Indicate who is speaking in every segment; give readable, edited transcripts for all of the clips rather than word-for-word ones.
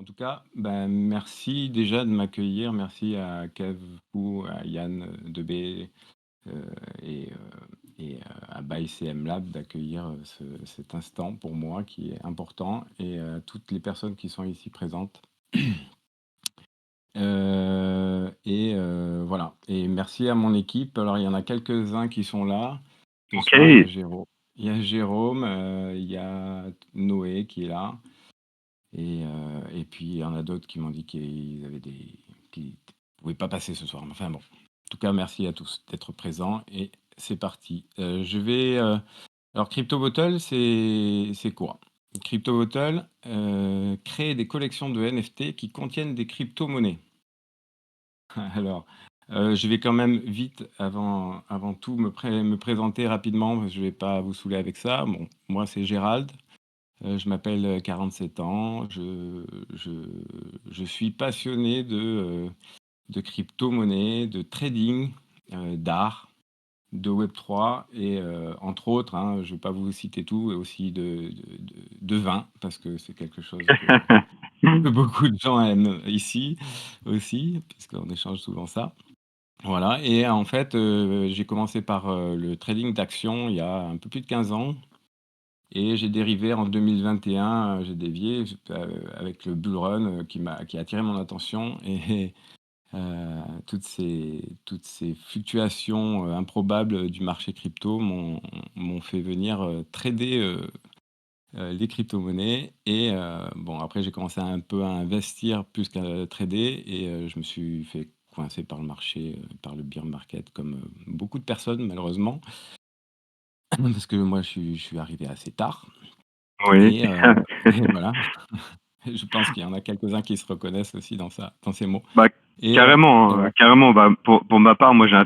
Speaker 1: En tout cas, ben, merci déjà de m'accueillir. Merci à Kev, à Yann Debé euh, et à ByCM Lab d'accueillir cet instant pour moi qui est important et à toutes les personnes qui sont ici présentes. Voilà. Et merci à mon équipe. Alors, il y en a quelques-uns qui sont là ce soir.
Speaker 2: OK.
Speaker 1: Il y a Jérôme, il y a Noé qui est là. Et puis, il y en a d'autres qui m'ont dit qu'ils ne pouvaient pas passer ce soir. Mais enfin bon. En tout cas, merci à tous d'être présents. Et c'est parti. Alors, Crypto Bottle, c'est quoi? Crypto Bottle crée des collections de NFT qui contiennent des crypto-monnaies. Alors, je vais quand même vite, avant tout, me présenter rapidement, parce que je ne vais pas vous saouler avec ça. Bon, moi, c'est Gérald. Je m'appelle 47 ans. Je suis passionné de crypto-monnaie, de trading, d'art, de Web3 et entre autres, hein, je ne vais pas vous citer tout, et aussi de vin, parce que c'est quelque chose que beaucoup de gens aiment ici aussi, puisqu'on échange souvent ça. Voilà, et en fait, j'ai commencé par le trading d'actions il y a un peu plus de 15 ans. Et j'ai dérivé en 2021, j'ai dévié avec le bull run qui a attiré mon attention. Et toutes ces fluctuations improbables du marché crypto m'ont fait venir trader les crypto-monnaies. Et bon, après, j'ai commencé un peu à investir plus qu'à trader. Et je me suis fait coincer par le marché, par le bear market, comme beaucoup de personnes, malheureusement. Parce que moi, je suis arrivé assez tard.
Speaker 2: Oui.
Speaker 1: Et, euh, et voilà. Je pense qu'il y en a quelques-uns qui se reconnaissent aussi dans ces mots.
Speaker 2: Bah,
Speaker 1: Et
Speaker 2: carrément,
Speaker 1: voilà.
Speaker 2: carrément. Bah, pour ma part, moi, j'ai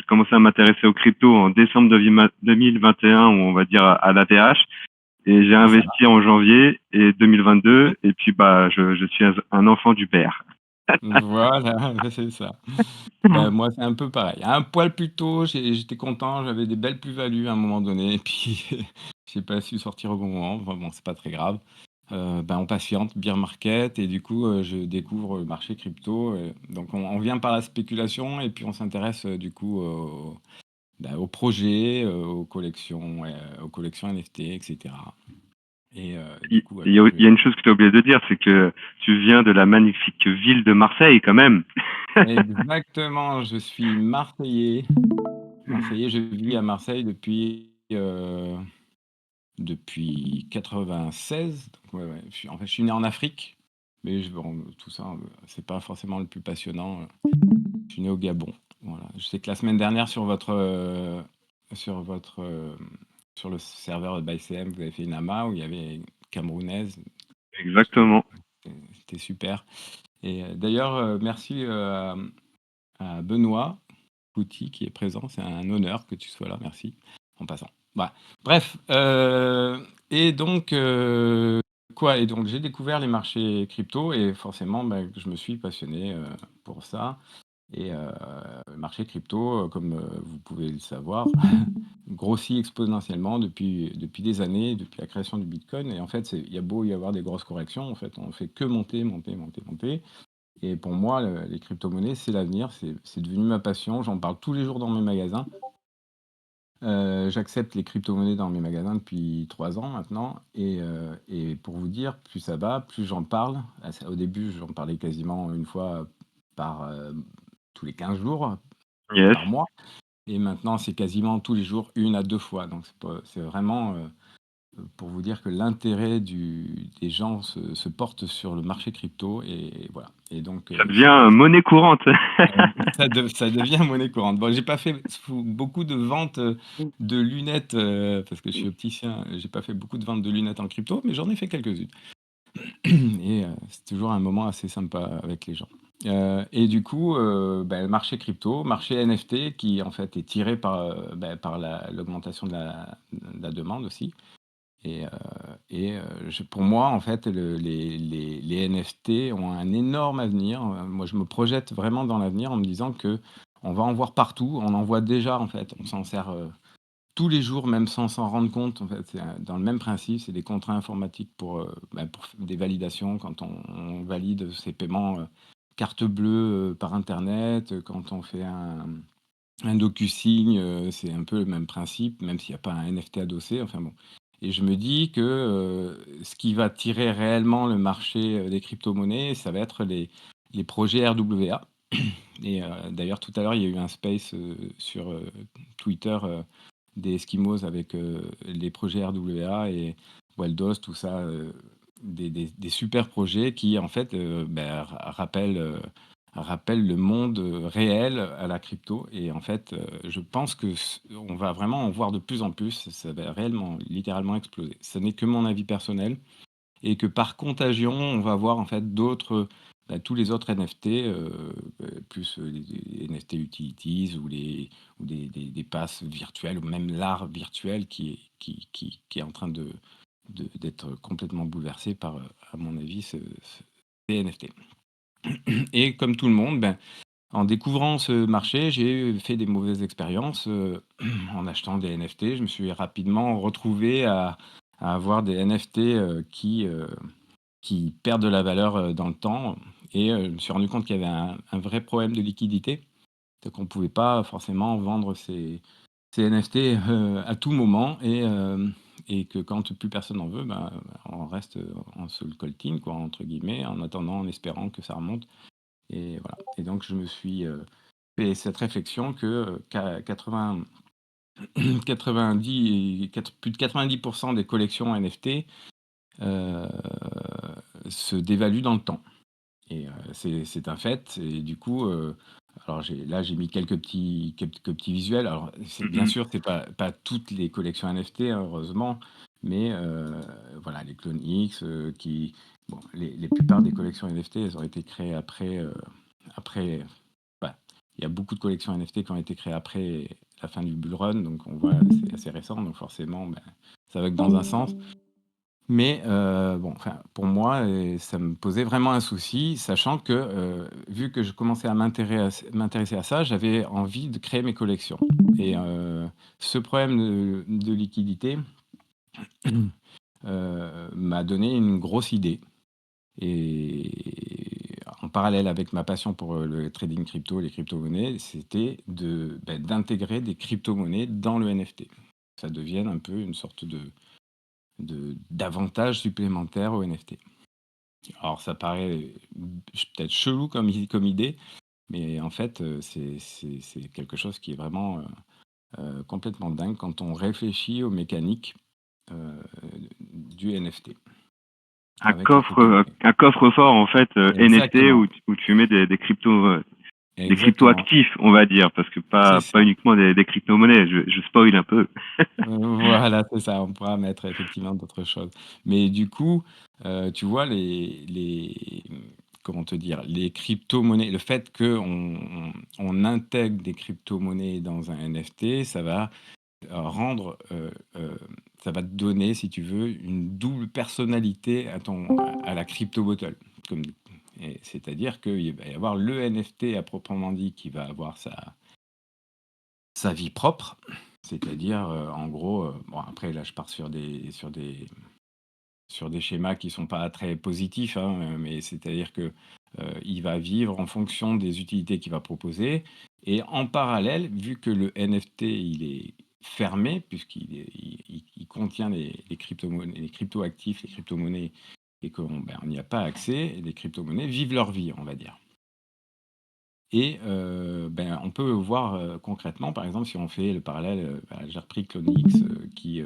Speaker 2: commencé à m'intéresser aux cryptos en décembre 2021, ou on va dire à l'ATH, et j'ai
Speaker 1: C'est ça.
Speaker 2: investi en janvier et 2022, et puis bah, je suis un enfant du père.
Speaker 1: Voilà, c'est ça. Ben, moi, c'est un peu pareil. Un poil plus tôt, j'étais content, j'avais des belles plus-values à un moment donné, et puis j'ai pas su sortir au bon moment. Enfin bon, c'est pas très grave. Ben, on patiente, bear market, et du coup, je découvre le marché crypto. Donc, on vient par la spéculation, et puis on s'intéresse du coup aux projets, aux collections NFT, etc. Et du coup,
Speaker 2: Il y a une chose que tu as oublié de dire, c'est que tu viens de la magnifique ville de Marseille, quand même.
Speaker 1: exactement, je suis Marseillais. Marseillais, je vis à Marseille depuis 96. Donc, ouais, ouais. En fait, je suis né en Afrique, mais bon, tout ça, c'est pas forcément le plus passionnant. Je suis né au Gabon. Voilà. Je sais que la semaine dernière, sur votre, sur le serveur de ByCM, vous avez fait une AMA où il y avait une Camerounaise.
Speaker 2: Exactement.
Speaker 1: C'était super. Et d'ailleurs, merci à Benoît Couty qui est présent. C'est un honneur que tu sois là. Merci. En passant. Voilà. Bref. Et donc, quoi? Et donc, j'ai découvert les marchés crypto et forcément, ben, je me suis passionné pour ça. Et le marché crypto, comme vous pouvez le savoir, grossit exponentiellement depuis des années, depuis la création du Bitcoin. Et en fait, il y a beau y avoir des grosses corrections, en fait, on ne fait que monter, monter, monter, monter. Et pour moi, les crypto-monnaies, c'est l'avenir, c'est devenu ma passion. J'en parle tous les jours dans mes magasins. J'accepte les crypto-monnaies dans mes magasins depuis 3 ans maintenant. Et pour vous dire, plus ça va, plus j'en parle. Au début, j'en parlais quasiment une fois tous les 15 jours,
Speaker 2: Yes.
Speaker 1: par mois. Et maintenant, c'est quasiment tous les jours, 1 à 2 fois. Donc, c'est vraiment pour vous dire que l'intérêt des gens se porte sur le marché crypto. Et voilà. Et donc,
Speaker 2: Ça devient monnaie courante.
Speaker 1: ça devient monnaie courante. Bon, j'ai pas fait beaucoup de ventes de lunettes parce que je suis opticien. J'ai pas fait beaucoup de ventes de lunettes en crypto, mais j'en ai fait quelques-unes. Et c'est toujours un moment assez sympa avec les gens. Et du coup, le marché crypto, marché NFT qui en fait est tiré par l'augmentation de la demande aussi. Pour moi, en fait, les NFT ont un énorme avenir. Moi, je me projette vraiment dans l'avenir en me disant que on va en voir partout. On en voit déjà, en fait. On s'en sert tous les jours, même sans s'en rendre compte, en fait, c'est dans le même principe, c'est des contrats informatiques pour des validations quand on valide ses paiements carte bleue par Internet, quand on fait un DocuSign, c'est un peu le même principe, même s'il n'y a pas un NFT adossé, enfin bon. Et je me dis que ce qui va tirer réellement le marché des crypto-monnaies, ça va être les projets RWA. Et d'ailleurs, tout à l'heure, il y a eu un space sur Twitter des Eskimos avec les projets RWA et Waldos, tout ça, des super projets qui, en fait, rappellent le monde réel à la crypto. Et en fait, je pense que on va vraiment en voir de plus en plus. Ça va réellement, littéralement exploser. Ce n'est que mon avis personnel et que par contagion, on va voir en fait tous les autres NFT, plus les NFT utilities ou des passes virtuelles, ou même l'art virtuel qui est en train d'être complètement bouleversé par, à mon avis, ces NFT. Et comme tout le monde, en découvrant ce marché, j'ai fait des mauvaises expériences en achetant des NFT. Je me suis rapidement retrouvé à avoir des NFT qui perdent de la valeur dans le temps. Et je me suis rendu compte qu'il y avait un vrai problème de liquidité. C'est qu'on ne pouvait pas forcément vendre ces NFT à tout moment et que quand plus personne en veut, on reste en soul colting, quoi, entre guillemets, en attendant, en espérant que ça remonte. Et voilà. Et donc, je me suis fait cette réflexion que plus de 90% des collections NFT euh, se dévaluent dans le temps. Et c'est un fait. Et du coup, alors j'ai mis quelques petits visuels. Alors, bien
Speaker 2: Mhm.
Speaker 1: sûr, c'est pas toutes les collections NFT, hein, heureusement, mais voilà, les clones X, bon, les plupart des collections NFT, elles ont été créées après. Bah, il y a beaucoup de collections NFT qui ont été créées après la fin du bull run, donc on voit, c'est assez récent, donc forcément, ça va que dans un sens. Mais bon, enfin, pour moi, ça me posait vraiment un souci, sachant que, vu que je commençais à m'intéresser à ça, j'avais envie de créer mes collections. Et ce problème de liquidité, m'a donné une grosse idée. Et en parallèle avec ma passion pour le trading crypto, les crypto-monnaies, c'était d'intégrer des crypto-monnaies dans le NFT. Ça devienne un peu une sorte d'avantage supplémentaire au NFT. Alors ça paraît peut-être chelou comme idée, mais en fait, c'est quelque chose qui est vraiment complètement dingue quand on réfléchit aux mécaniques du NFT avec les crypto-monnaies.
Speaker 2: Un coffre-fort en fait NFT
Speaker 1: Exactement,
Speaker 2: où tu mets des cryptos
Speaker 1: exactement.
Speaker 2: actifs, on va dire, parce que
Speaker 1: C'est
Speaker 2: pas
Speaker 1: ça.
Speaker 2: uniquement des crypto-monnaies. Je spoil un peu.
Speaker 1: Voilà, c'est ça, on pourra mettre effectivement d'autres choses. Mais du coup, tu vois comment te dire? Les crypto-monnaies, le fait qu'on intègre des crypto-monnaies dans un NFT, rendre, ça va te donner, si tu veux, une double personnalité à la crypto bottle. Comme c'est-à-dire qu'il va y avoir le NFT à proprement dit qui va avoir sa vie propre, c'est-à-dire, en gros, bon après là je pars sur des schémas qui sont pas très positifs, hein, mais c'est-à-dire que, il va vivre en fonction des utilités qu'il va proposer et en parallèle, vu que le NFT il est fermé puisqu'il est il contient les crypto-monnaies, les crypto-actifs, les crypto-monnaies et on n'y a pas accès, les crypto-monnaies vivent leur vie, on va dire. Et on peut voir, concrètement, par exemple, si on fait le parallèle, j'ai repris Clonix, qui,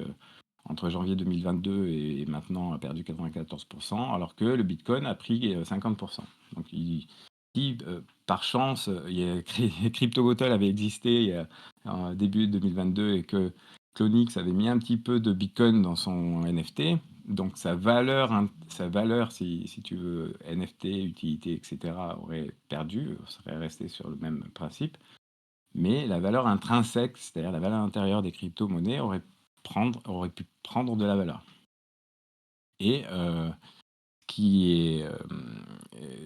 Speaker 1: entre janvier 2022 et maintenant a perdu 94 alors que le bitcoin a pris, 50. Donc si, par chance, il y a CryptoGotel avait existé, en début 2022 et que Clonix avait mis un petit peu de bitcoin dans son NFT, donc sa valeur si tu veux, NFT, utilité et cetera, aurait perdu, serait resté sur le même principe. Mais la valeur intrinsèque, c'est-à-dire la valeur intérieure des crypto-monnaies aurait pu prendre de la valeur. Et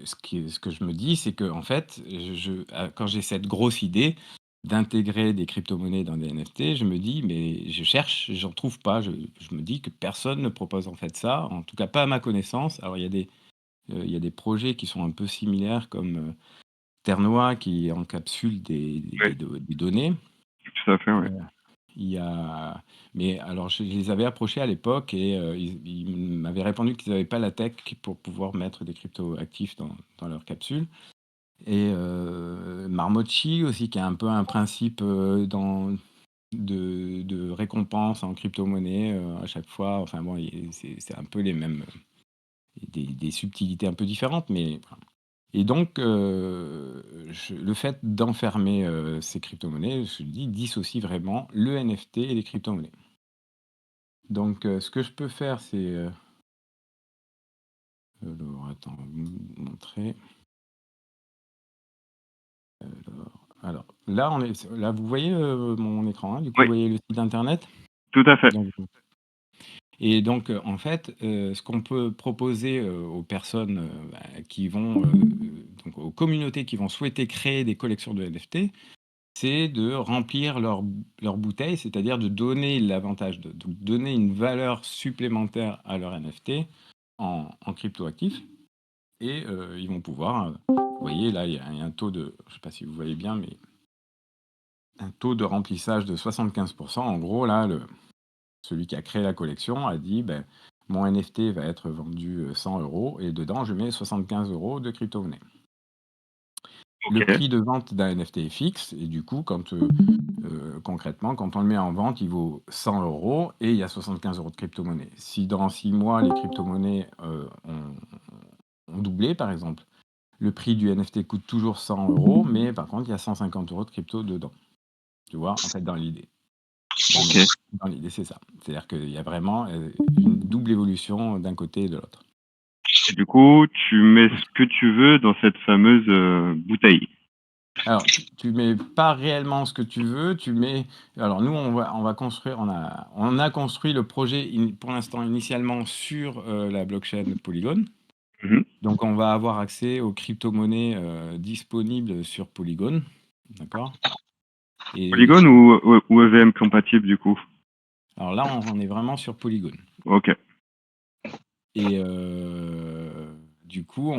Speaker 1: ce que je me dis, c'est que en fait, quand j'ai cette grosse idée, d'intégrer des crypto-monnaies dans des NFT, je me dis: «Mais je cherche, j'en trouve pas». Je me dis que personne ne propose en fait ça, en tout cas pas à ma connaissance. Alors il y a des projets qui sont un peu similaires comme, Ternois qui encapsule
Speaker 2: Oui,
Speaker 1: des données.
Speaker 2: tout à fait, ouais.
Speaker 1: Heu, il y a mais alors je les avais approchés à l'époque et ils m'avaient répondu qu'ils avaient pas la tech pour pouvoir mettre des cryptos actifs dans leur capsule. Et Marmochi aussi qui a un peu un principe, de récompense en crypto-monnaie, à chaque fois. Enfin bon, c'est un peu les mêmes, des subtilités un peu différentes, mais voilà. Et donc le fait d'enfermer, ces crypto-monnaies, je dis, dissocie vraiment le NFT et les crypto-monnaies. Donc ce que je peux faire, c'est, alors attends, montrer. Alors là, là, vous voyez, mon écran, hein? Du coup,
Speaker 2: Oui,
Speaker 1: vous voyez le site internet?
Speaker 2: tout à fait.
Speaker 1: Donc et donc en fait, ce qu'on peut proposer, aux personnes, qui vont, donc aux communautés qui vont souhaiter créer des collections de NFT, c'est de remplir leur bouteille, c'est-à-dire de donner l'avantage de donner une valeur supplémentaire à leur NFT en cryptoactifs et ils vont pouvoir, vous voyez là, il y a un taux de, je sais pas si vous voyez bien, mais un taux de remplissage de 75. En gros, là, celui qui a créé la collection a dit, ben, mon NFT va être vendu 100 euros et dedans, je mets 75 euros de crypto-monnaie. Le
Speaker 2: OK.
Speaker 1: prix de vente d'un NFT est fixe et du coup, concrètement, quand on le met en vente, il vaut 100 euros et il y a 75 euros de crypto-monnaie. Si dans 6 mois, les crypto-monnaies ont doublé, par exemple, le prix du NFT coûte toujours 100 euros, mais par contre, il y a 150 euros de crypto dedans. Tu vois, en fait, dans l'idée.
Speaker 2: OK.
Speaker 1: Dans l'idée, c'est ça. C'est-à-dire qu'il y a vraiment une double évolution d'un côté et de l'autre.
Speaker 2: Et du coup, tu mets ce que tu veux dans cette fameuse, bouteille?
Speaker 1: Alors, tu mets pas réellement ce que tu veux, tu mets. Alors nous, on va construire, on a construit le projet pour l'instant initialement sur la blockchain Polygon.
Speaker 2: Mmh.
Speaker 1: Donc on va avoir accès aux crypto-monnaies disponibles sur Polygon. D'accord. Et
Speaker 2: Polygon ou EVM compatible, du coup?
Speaker 1: alors là, on est vraiment sur Polygon.
Speaker 2: OK.
Speaker 1: Et du coup,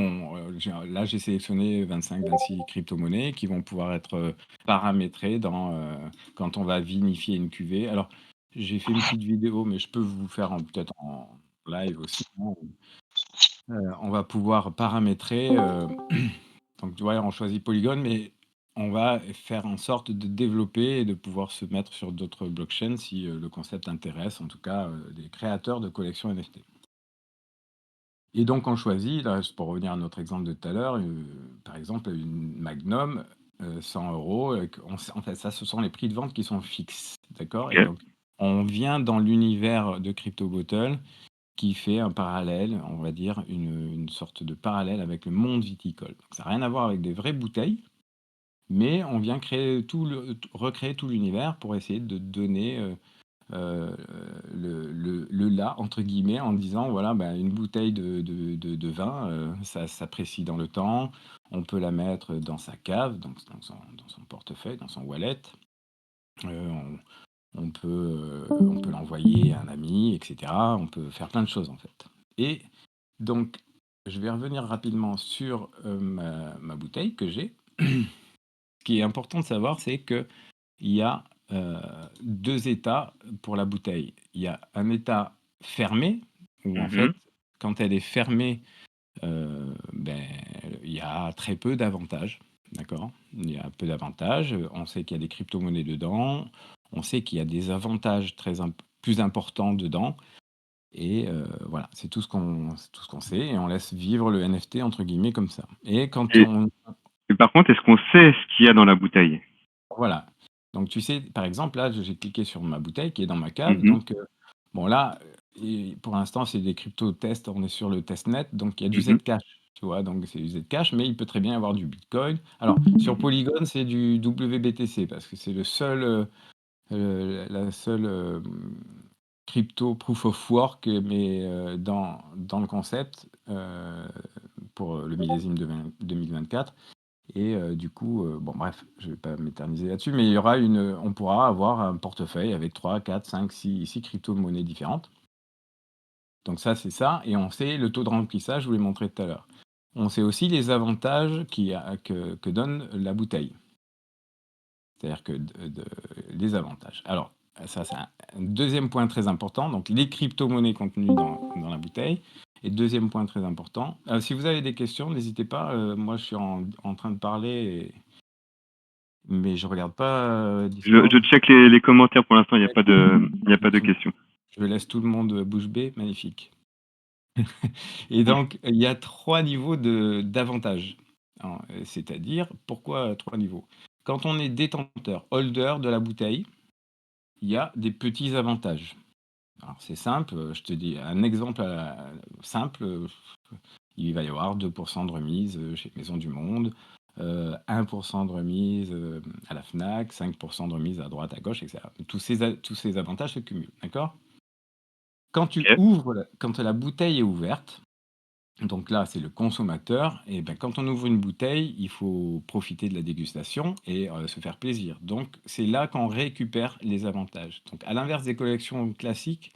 Speaker 1: là, j'ai sélectionné 25-26 crypto-monnaies qui vont pouvoir être paramétrées quand on va vinifier une cuvée. Alors, j'ai fait une petite vidéo, mais je peux vous faire peut-être en live aussi, hein. On va pouvoir paramétrer. Donc, tu vois, on choisit Polygon, mais on va faire en sorte de développer et de pouvoir se mettre sur d'autres blockchains si le concept intéresse, en tout cas, des créateurs de collections NFT. Et donc on choisit, là, pour revenir à notre exemple de tout à l'heure, par exemple une Magnum, 100 €, en fait, ça, ce sont les prix de vente qui sont fixes, d'accord? Et
Speaker 2: OK.
Speaker 1: donc on vient dans l'univers de Crypto Bottle qui fait un parallèle, on va dire une sorte de parallèle avec le monde viticole. Donc ça n'a rien à voir avec des vraies bouteilles, mais on vient recréer tout l'univers pour essayer de donner, heu, le «là» entre guillemets en disant voilà, bah, une bouteille de vin, ça s'apprécie dans le temps. On peut la mettre dans sa cave, donc dans son portefeuille, dans son wallet. On peut l'envoyer à un ami et cetera. On peut faire plein de choses en fait. Et donc je vais revenir rapidement sur, ma bouteille que j'ai. Ce qui est important de savoir, c'est qu'il y a, 2 états pour la bouteille. Il y a un état fermé, où en
Speaker 2: Mmh.
Speaker 1: fait, quand elle est fermée, beh, il y a très peu d'avantages, d'accord? Il y a peu d'avantages, on sait qu'il y a des crypto-monnaies dedans, on sait qu'il y a des avantages plus importants dedans et voilà, c'est tout ce qu'on sait et on laisse vivre le NFT entre guillemets comme ça. Et quand
Speaker 2: et
Speaker 1: on
Speaker 2: et par contre, est-ce qu'on sait ce qu'il y a dans la bouteille?
Speaker 1: Voilà. Donc tu sais, par exemple, là, j'ai cliqué sur ma bouteille qui est dans ma cave.
Speaker 2: Mmh.
Speaker 1: Donc, bon là, et pour l'instant, c'est des crypto-tests, on est sur le testnet, donc il y a du
Speaker 2: Mmh.
Speaker 1: Zcash, tu vois? Donc c'est du Zcash, mais il peut très bien y avoir du Bitcoin. Alors sur Polygon, c'est du WBTC parce que c'est la seule, crypto proof of work, mais dans le concept, pour le millésime 2024. Et du coup, bon bref, je vais pas m'éterniser là-dessus, mais on pourra avoir un portefeuille avec 3, 4, 5, 6 crypto-monnaies différentes. Donc ça, c'est ça et on sait le taux de remplissage, je vous l'ai montré tout à l'heure. On sait aussi les avantages que donne la bouteille. C'est-à-dire que les avantages. Alors, ça, c'est un deuxième point très important. Donc, les crypto-monnaies contenues dans la bouteille. Et deuxième point très important. Si vous avez des questions, n'hésitez pas. Moi, je suis en train de parler, mais je regarde pas
Speaker 2: Je
Speaker 1: Discord.
Speaker 2: check les commentaires pour l'instant, il n'y a pas de
Speaker 1: Je,
Speaker 2: questions.
Speaker 1: je laisse tout le monde bouche bée. Magnifique. Et donc, il y a 3 niveaux d'avantages. C'est-à-dire, pourquoi 3 niveaux? Quand on est détenteur, holder de la bouteille, il y a des petits avantages. Alors c'est simple, je te dis un exemple simple, il va y avoir 2 de remise, chez Maisons du Monde, 1 de remise, à la Fnac, 5 de remise à droite, à gauche et cetera. Tous ces avantages se cumulent, d'accord?
Speaker 2: Ok.
Speaker 1: Quand la bouteille est ouverte, donc là, c'est le consommateur et ben, quand on ouvre une bouteille, il faut profiter de la dégustation et se faire plaisir. Donc c'est là qu'on récupère les avantages. Donc à l'inverse des collections classiques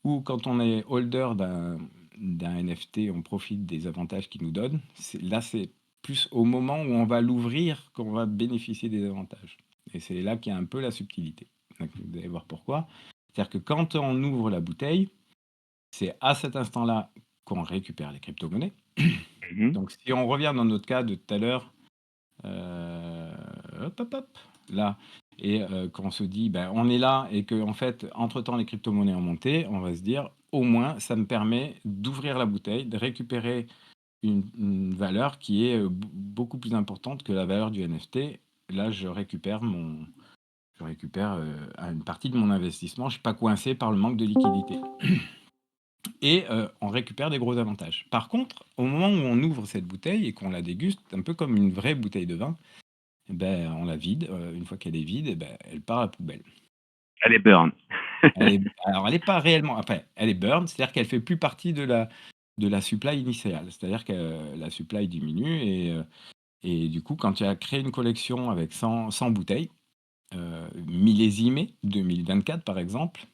Speaker 1: où quand on est holder d'un NFT, on profite des avantages qu'il nous donne. Là, c'est plus au moment où on va l'ouvrir qu'on va bénéficier des avantages. Et c'est là qu'il y a un peu la subtilité. Donc, vous allez voir pourquoi. C'est-à-dire que quand on ouvre la bouteille, c'est à cet instant-là qu'on récupère les crypto-monnaies.
Speaker 2: Mhm.
Speaker 1: Donc, si on revient dans notre cas de tout à l'heure, euh, hop, là, et qu'on se dit, ben, on est là et que en fait, entre-temps, les crypto-monnaies ont monté, on va se dire, au moins, ça me permet d'ouvrir la bouteille, de récupérer une valeur qui est beaucoup plus importante que la valeur du NFT. Là, je récupère une partie de mon investissement. Je ne suis pas coincé par le manque de liquidité. Et on récupère des gros avantages. Par contre, au moment où on ouvre cette bouteille et qu'on la déguste, un peu comme une vraie bouteille de vin, eh ben, on la vide. Une fois qu'elle est vide, eh ben, elle part à la poubelle.
Speaker 2: Elle est burn.
Speaker 1: Alors, elle n'est pas réellement. Enfin, elle est burn, c'est-à-dire qu'elle fait plus partie de la supply initiale. C'est-à-dire que la supply diminue et du coup, quand tu as créé une collection avec 100 bouteilles, millésimées, 2024 par exemple,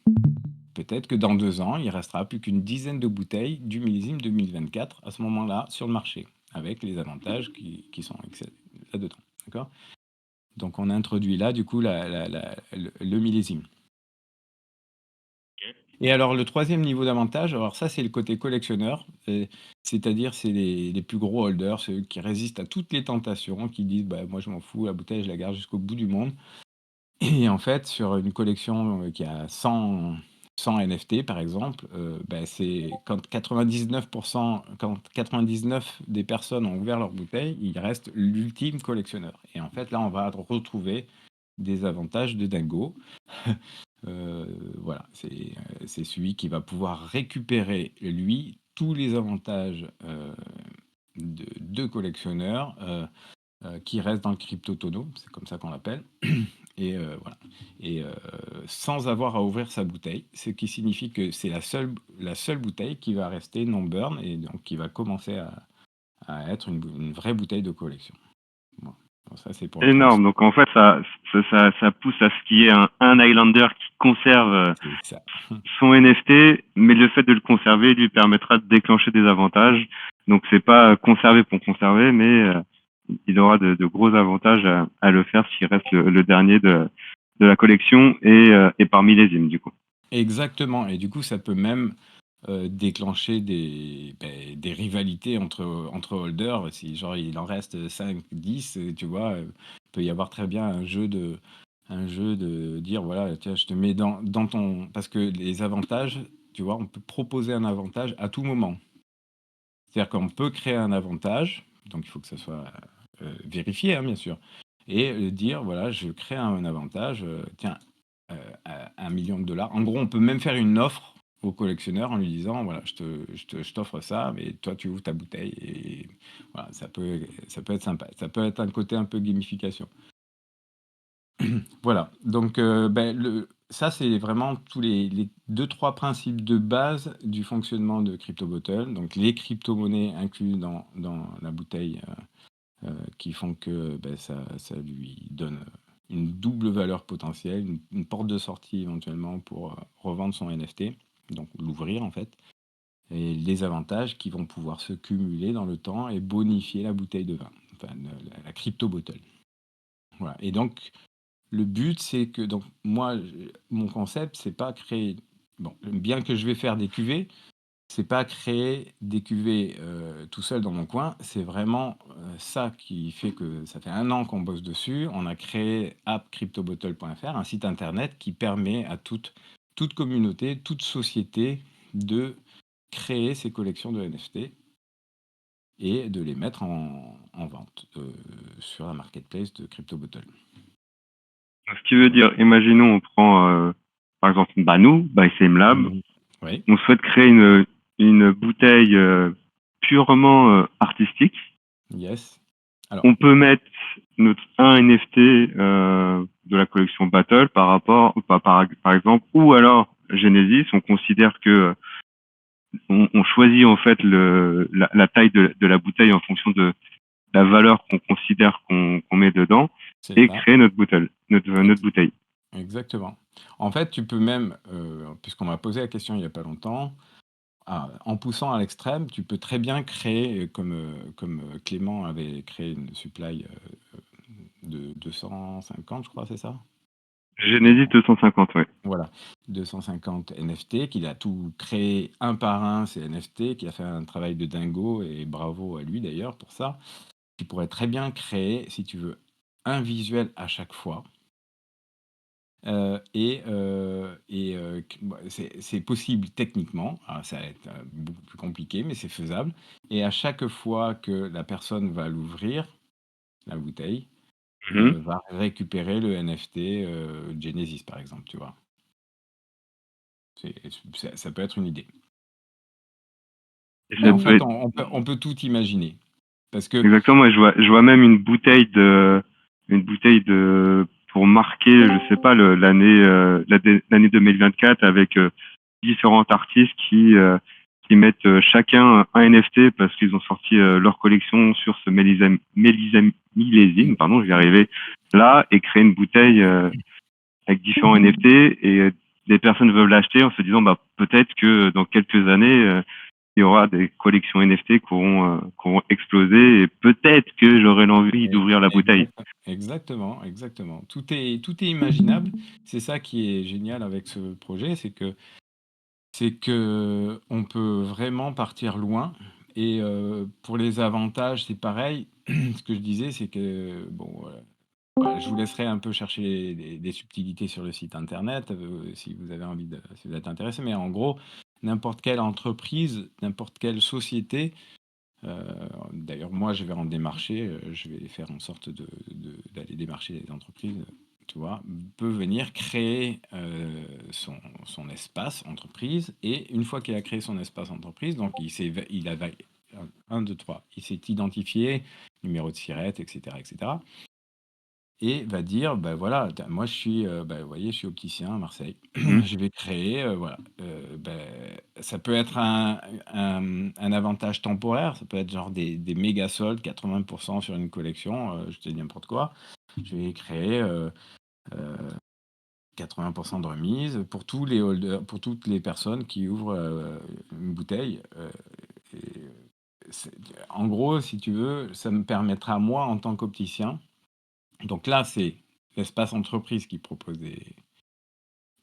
Speaker 1: peut-être que dans 2 ans, il restera plus qu'une dizaine de bouteilles du millésime 2024 à ce moment-là sur le marché, avec les avantages qui sont là-dedans. D'accord? Donc, on introduit là, du coup, le millésime. Et alors, le troisième niveau d'avantage, alors ça, c'est le côté collectionneur, c'est-à-dire, c'est les plus gros holders, ceux qui résistent à toutes les tentations, qui disent, bah, moi, je m'en fous, la bouteille, je la garde jusqu'au bout du monde. Et en fait, sur une collection qui a 100 NFT, par exemple, bah, c'est quand 99 des personnes ont ouvert leur bouteille, il reste l'ultime collectionneur. Et en fait, là, on va retrouver des avantages de dingo. Voilà, c'est celui qui va pouvoir récupérer, lui, tous les avantages de collectionneurs qui restent dans le crypto-tonneau, c'est comme ça qu'on l'appelle. Et voilà. Et sans avoir à ouvrir sa bouteille, ce qui signifie que c'est la seule bouteille qui va rester non burn et donc qui va commencer à être une vraie bouteille de collection. Bon. Donc ça, c'est pour le
Speaker 2: Énorme.
Speaker 1: principe.
Speaker 2: Donc en fait, ça pousse à ce qu'il y ait un Highlander qui conserve
Speaker 1: C'est ça.
Speaker 2: son NFT, mais le fait de le conserver lui permettra de déclencher des avantages. Donc c'est pas conserver pour conserver, mais il aura de gros avantages à le faire s'il reste le dernier de la collection et par millésime du coup.
Speaker 1: Exactement. Et du coup, ça peut même déclencher des rivalités entre holders. Si genre il en reste 5, 10, tu vois, il peut y avoir très bien un jeu de dire voilà, tiens, je te mets dans ton. Parce que les avantages, tu vois, on peut proposer un avantage à tout moment. C'est-à-dire qu'on peut créer un avantage, donc il faut que ça soit vérifié, hein, bien sûr, et dire voilà, je crée un avantage, tiens, à 1 million de dollars. En gros, on peut même faire une offre au collectionneur en lui disant voilà, je t'offre ça, mais toi, tu ouvres ta bouteille. Et voilà, ça peut être sympa. Ça peut être un côté un peu gamification. Voilà, donc ça, c'est vraiment tous les 2-3 principes de base du fonctionnement de CryptoBottle. Donc, les crypto-monnaies incluses dans la bouteille qui font que ça lui donne une double valeur potentielle, une porte de sortie éventuellement pour revendre son NFT, donc l'ouvrir en fait, et les avantages qui vont pouvoir se cumuler dans le temps et bonifier la bouteille de vin, enfin la crypto bottle. Voilà. Et donc le but, c'est que donc moi, mon concept, c'est pas créer. Bon, bien que je vais faire des cuvées, c'est pas créer des cuvées tout seul dans mon coin. C'est vraiment ça qui fait que ça fait 1 an qu'on bosse dessus. On a créé appcryptobottle.fr, un site internet qui permet à toute communauté, toute société de créer ses collections de NFT et de les mettre en vente sur la marketplace de CryptoBottle.
Speaker 2: Ce qui veut dire, imaginons, on prend par exemple nous, by Same Lab,
Speaker 1: Oui,
Speaker 2: on souhaite créer une bouteille purement artistique.
Speaker 1: yes. Alors,
Speaker 2: On peut mettre un NFT de la collection Battle par exemple, ou alors Genesis, on considère que on choisit en fait la taille de la bouteille en fonction de la valeur qu'on considère qu'on met dedans
Speaker 1: c'est
Speaker 2: et
Speaker 1: ça.
Speaker 2: créer notre bouteille.
Speaker 1: Exactement. En fait, tu peux même, puisqu'on m'a posé la question il n'y a pas longtemps, en poussant à l'extrême, tu peux très bien créer, comme Clément avait créé une supply de 250, je crois, c'est ça?
Speaker 2: Genesis 250, ouais.
Speaker 1: Voilà, 250 NFT, qu'il a tout créé un par un, ces NFT, qui a fait un travail de dingo, et bravo à lui d'ailleurs pour ça. Tu pourrais très bien créer, si tu veux, un visuel à chaque fois. C'est possible techniquement. Alors ça va être beaucoup plus compliqué, mais c'est faisable. Et à chaque fois que la personne va l'ouvrir, la bouteille, va récupérer le NFT Genesis, par exemple, tu vois. Ça peut être une idée.
Speaker 2: Et
Speaker 1: Mais
Speaker 2: ça
Speaker 1: en
Speaker 2: peut
Speaker 1: fait,
Speaker 2: être
Speaker 1: on peut tout imaginer. Parce que,
Speaker 2: exactement. Et je vois même une bouteille de pour marquer, je sais pas, l'année 2024 avec différents artistes qui mettent chacun un NFT parce qu'ils ont sorti leur collection sur ce millésime, pardon, je vais y arriver là, et créer une bouteille avec différents NFT et des personnes veulent l'acheter en se disant bah peut-être que dans quelques années il y aura des collections NFT qui auront explosé et peut-être que j'aurai l'envie d'ouvrir la bouteille.
Speaker 1: exactement, exactement. Tout est imaginable. C'est ça qui est génial avec ce projet, c'est que on peut vraiment partir loin. Et pour les avantages, c'est pareil. Ce que je disais, c'est que bon, voilà, je vous laisserai un peu chercher des subtilités sur le site internet si vous avez envie si vous êtes intéressé. Mais en gros, n'importe quelle entreprise, n'importe quelle société. D'ailleurs, moi, je vais en démarcher. Je vais faire en sorte d'aller démarcher les entreprises. Tu vois, peut venir créer son espace entreprise, et une fois qu'il a créé son espace entreprise, donc il a 1, 2, 3, il s'est identifié, numéro de SIRET, etc., etc., et va dire, bah voilà, moi je suis, bah, vous voyez, je suis opticien à Marseille. Je vais créer, voilà, ça peut être un avantage temporaire, ça peut être genre des méga soldes, 80% sur une collection, je te dis n'importe quoi. Je vais créer 80% de remise pour tous les holders, pour toutes les personnes qui ouvrent une bouteille. En gros, si tu veux, ça me permettra, moi, en tant qu'opticien, donc là, c'est l'espace entreprise qui propose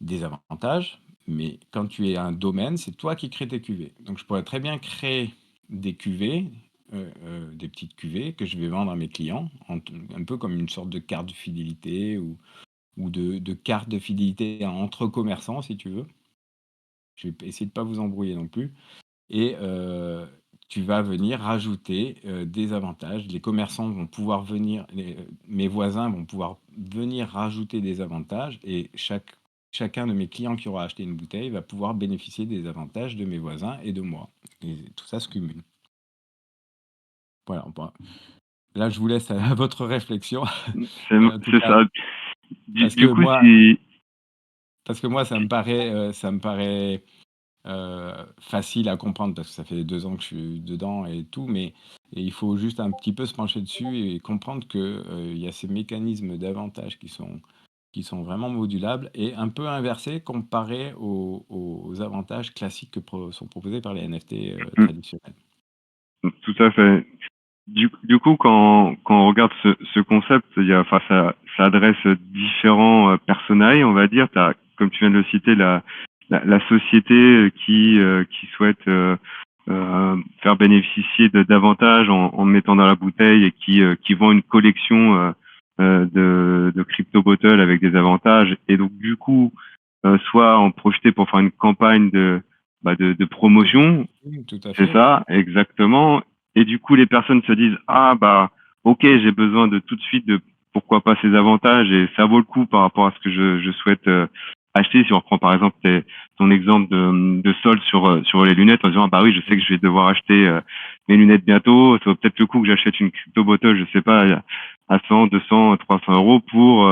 Speaker 1: des avantages, mais quand tu es un domaine, c'est toi qui crées tes cuvées. Donc je pourrais très bien créer des cuvées, des petites cuvées que je vais vendre à mes clients, un peu comme une sorte de carte de fidélité ou de carte de fidélité entre commerçants, si tu veux. Je vais essayer de ne pas vous embrouiller non plus. Et tu vas venir rajouter des avantages. Les commerçants vont pouvoir venir, mes voisins vont pouvoir venir rajouter des avantages, et chacun de mes clients qui aura acheté une bouteille va pouvoir bénéficier des avantages de mes voisins et de moi. Et tout ça se cumule. Voilà. Bon, là, je vous laisse à votre réflexion. Mais en tout
Speaker 2: C'est
Speaker 1: cas,
Speaker 2: ça.
Speaker 1: parce
Speaker 2: Du
Speaker 1: que
Speaker 2: coup,
Speaker 1: moi,
Speaker 2: si
Speaker 1: ça me paraît facile à comprendre parce que ça fait 2 ans que je suis dedans et tout, mais il faut juste un petit peu se pencher dessus et comprendre que, il y a ces mécanismes d'avantages qui sont vraiment modulables et un peu inversés comparés aux avantages classiques que sont proposés par les NFT,
Speaker 2: Mm.
Speaker 1: traditionnels.
Speaker 2: Tout à fait. Du coup, quand on regarde ce concept, enfin, ça adresse différents personnages, on va dire. T'as, comme tu viens de le citer, la société qui souhaite faire bénéficier d'avantages en mettant dans la bouteille et qui vend une collection de crypto bottles avec des avantages. Et donc, du coup, soit en profiter pour faire une campagne de
Speaker 1: De
Speaker 2: promotion,
Speaker 1: marketing, tout à
Speaker 2: c'est
Speaker 1: fait, ouais.
Speaker 2: ça, exactement. Et du coup, les personnes se disent, ah bah, ok, j'ai besoin de tout de suite de pourquoi pas ces avantages et ça vaut le coup par rapport à ce que je souhaite acheter. Si on reprend par exemple ton exemple de solde sur les lunettes en disant, ah bah oui, je sais que
Speaker 1: Mmh.
Speaker 2: je vais devoir acheter mes lunettes bientôt. Ça vaut peut-être le coup que j'achète une crypto bottle, je sais pas, à 100, 200, 300 euros pour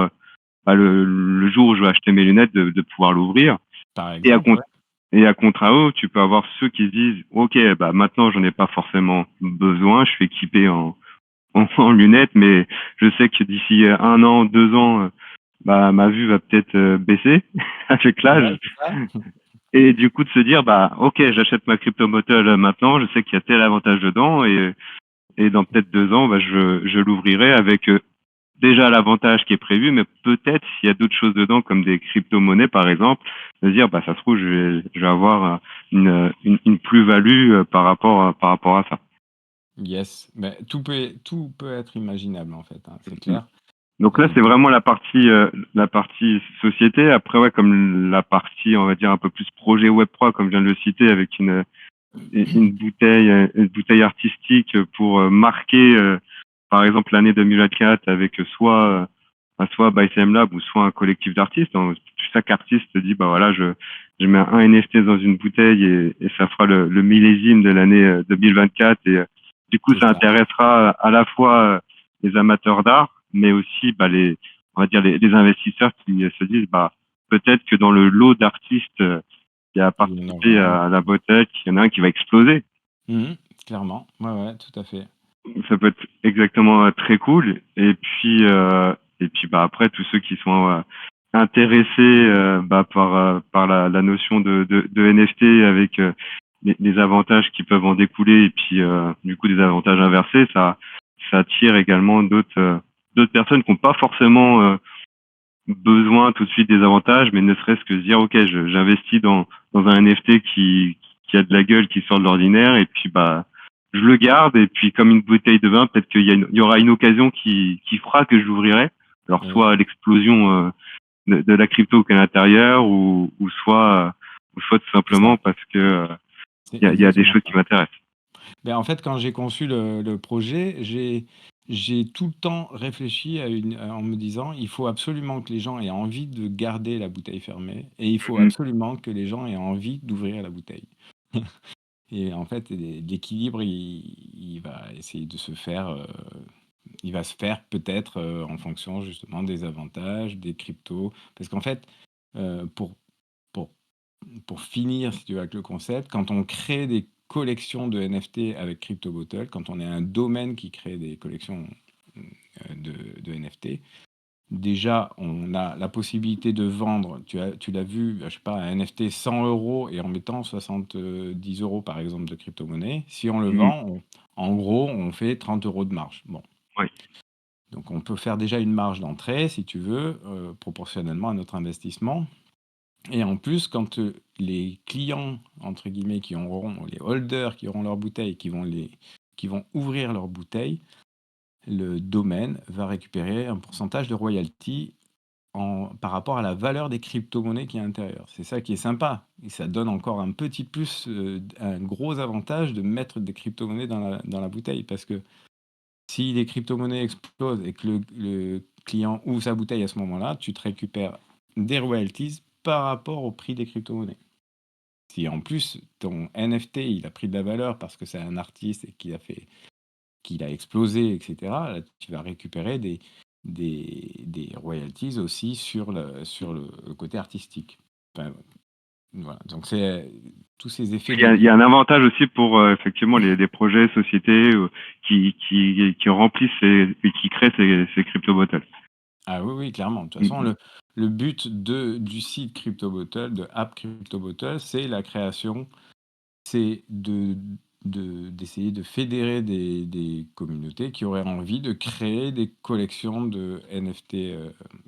Speaker 2: bah, le jour où je vais acheter mes lunettes de pouvoir l'ouvrir.
Speaker 1: Par
Speaker 2: Et à,
Speaker 1: exemple, ouais.
Speaker 2: et à contrario, tu peux avoir ceux qui se disent, OK, bah maintenant j'en ai pas forcément besoin, je suis équipé en lunettes, mais je sais que d'ici 1 an, 2 ans, bah ma vue va peut-être baisser avec
Speaker 1: Ouais,
Speaker 2: l'âge.
Speaker 1: c'est ça.
Speaker 2: Et du coup de se dire, bah OK, j'achète ma crypto bottle maintenant, je sais qu'il y a tel avantage dedans, et dans peut-être 2 ans, bah je l'ouvrirai avec déjà l'avantage qui est prévu, mais peut-être s'il y a d'autres choses dedans, comme des crypto-monnaies par exemple, de dire bah ça se trouve je vais avoir une plus-value par rapport à ça.
Speaker 1: Yes, mais tout peut être imaginable, en fait, hein, c'est clair.
Speaker 2: Donc là c'est
Speaker 1: Donc
Speaker 2: vraiment la partie société. Après ouais, comme la partie on va dire un peu plus projet Web3 comme je viens de le citer, avec une bouteille artistique pour marquer par exemple l'année 2024 avec soit by CM Lab ou soit un collectif d'artistes. Donc, chaque artiste dit bah voilà, je mets un NFT dans une bouteille et ça fera le millésime de l'année 2024, et du coup
Speaker 1: c'est
Speaker 2: ça
Speaker 1: ça.
Speaker 2: intéressera à la fois les amateurs d'art, mais aussi bah les, on va dire les investisseurs qui se disent bah peut-être que dans le lot d'artistes qui a
Speaker 1: Il y en
Speaker 2: participé
Speaker 1: aura un
Speaker 2: à la
Speaker 1: qui
Speaker 2: bouteille, il y en a un qui va exploser.
Speaker 1: mmh clairement. Ouais, ouais, tout à fait.
Speaker 2: Ça peut être exactement très cool. Et puis bah après tous ceux qui sont intéressés bah, par la notion de NFT avec les avantages qui peuvent en découler, et puis du coup des avantages inversés, ça attire également d'autres personnes qui n'ont pas forcément besoin tout de suite des avantages, mais ne serait-ce que se dire ok, j'investis dans un NFT qui a de la gueule, qui sort de l'ordinaire, et puis bah je le garde, et puis comme une bouteille de vin, peut-être qu'il y aura une occasion qui fera que je l'ouvrirai. Alors soit l'explosion de la crypto qui est à l'intérieur, ou soit tout
Speaker 1: C'est ça,
Speaker 2: simplement parce que
Speaker 1: c'est
Speaker 2: il y a des
Speaker 1: exactement
Speaker 2: choses qui
Speaker 1: ça.
Speaker 2: m'intéressent.
Speaker 1: Ben en fait, quand j'ai conçu le projet, j'ai tout le temps réfléchi en me disant: «Il faut absolument que les gens aient envie de garder la bouteille fermée et il faut
Speaker 2: Mhm.
Speaker 1: absolument que les gens aient envie d'ouvrir la bouteille». Et en fait, l'équilibre, il va essayer de se faire, il va se faire peut-être, en fonction justement des avantages, des cryptos. Parce qu'en fait, pour pour finir, si tu veux, avec le concept, quand on crée des collections de NFT avec CryptoBottle, quand on est un domaine qui crée des collections, de NFT, déjà, on a la possibilité de vendre, tu l'as vu, je sais pas, un NFT 100 € et en mettant 70 € par exemple de crypto-monnaie. Si on le
Speaker 2: Mhm.
Speaker 1: vend, en gros, on fait 30 € de marge. Bon,
Speaker 2: Ouais.
Speaker 1: donc on peut faire déjà une marge d'entrée, si tu veux, proportionnellement à notre investissement. Et en plus, quand, les «clients» entre guillemets qui auront les holders qui auront leurs bouteilles, qui vont ouvrir leurs bouteilles, le domaine va récupérer un pourcentage de royalty par rapport à la valeur des crypto-monnaies qui est à l'intérieur. C'est ça qui est sympa et ça donne encore un petit plus, un gros avantage de mettre des crypto-monnaies dans la bouteille, parce que si les crypto-monnaies explosent et que le client ouvre sa bouteille à ce moment-là, tu te récupères des royalties par rapport au prix des crypto-monnaies. Si en plus ton NFT, il a pris de la valeur parce que c'est un artiste et qu'il a explosé, et cetera, là, tu vas récupérer des royalties aussi sur le côté artistique. Enfin, Voilà, donc c'est tous ces effets
Speaker 2: Il y a
Speaker 1: de
Speaker 2: un avantage aussi pour effectivement les projets, sociétés qui remplissent et qui créent ces crypto bottles.
Speaker 1: ah oui, oui, clairement. De toute façon,
Speaker 2: Mhm.
Speaker 1: le but du site CryptoBottle, de App CryptoBottle, c'est la création, c'est d'essayer de fédérer des communautés qui auraient envie de créer des collections de NFT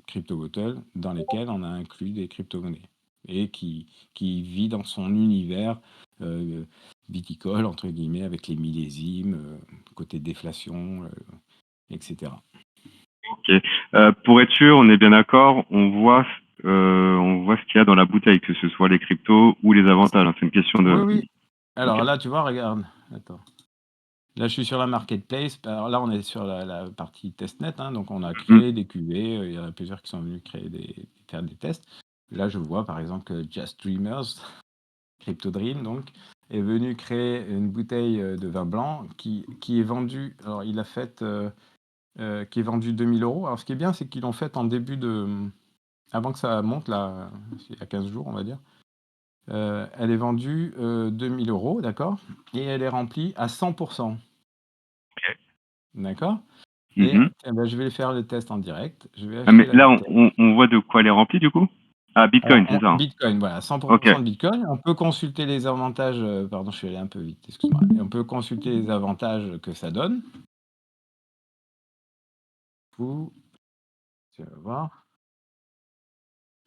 Speaker 1: CryptoBottle dans lesquelles on a inclus des crypto-monnaies et qui vit dans son univers euh, viticole, entre guillemets, avec les millésimes, côté déflation, etc.
Speaker 2: Ok. Pour être sûr, on est bien d'accord, on voit ce qu'il y a dans la bouteille, que ce soit les cryptos ou les avantages, hein. C'est une question
Speaker 1: Oui,
Speaker 2: de.
Speaker 1: oui.
Speaker 2: Ok.
Speaker 1: Alors là, tu vois, regarde. Attends. Là, je suis sur la marketplace. Alors là, on est sur la partie testnet, hein, donc on a
Speaker 2: Mhm.
Speaker 1: créé des cuvées. Il y en a plusieurs qui sont venus faire des tests. Là, je vois par exemple que Just Dreamers, Crypto Dream, donc, est venu créer une bouteille de vin blanc qui est vendue. Alors, il a fait. Qui est vendue 2 000 euros. Alors, ce qui est bien, c'est qu'ils l'ont fait en début de. Avant que ça monte, là, il y a 15 jours, on va dire. Elle est vendue 2 000 euros, d'accord? Et elle est remplie à 100%. D'accord? Et
Speaker 2: Mhm.
Speaker 1: ben, je vais faire le test en direct. Je vais
Speaker 2: Ah,
Speaker 1: acheter
Speaker 2: mais
Speaker 1: la
Speaker 2: là,
Speaker 1: bouteille.
Speaker 2: on voit de quoi elle est remplie du coup? Ah,
Speaker 1: Alors,
Speaker 2: Bitcoin, c'est ça, hein.
Speaker 1: Bitcoin, voilà,
Speaker 2: Ok.
Speaker 1: 100% de Bitcoin. On peut consulter les avantages. Pardon, je suis allé un peu vite, excuse-moi. Et on peut consulter les avantages que ça donne. Vous, tu vas voir.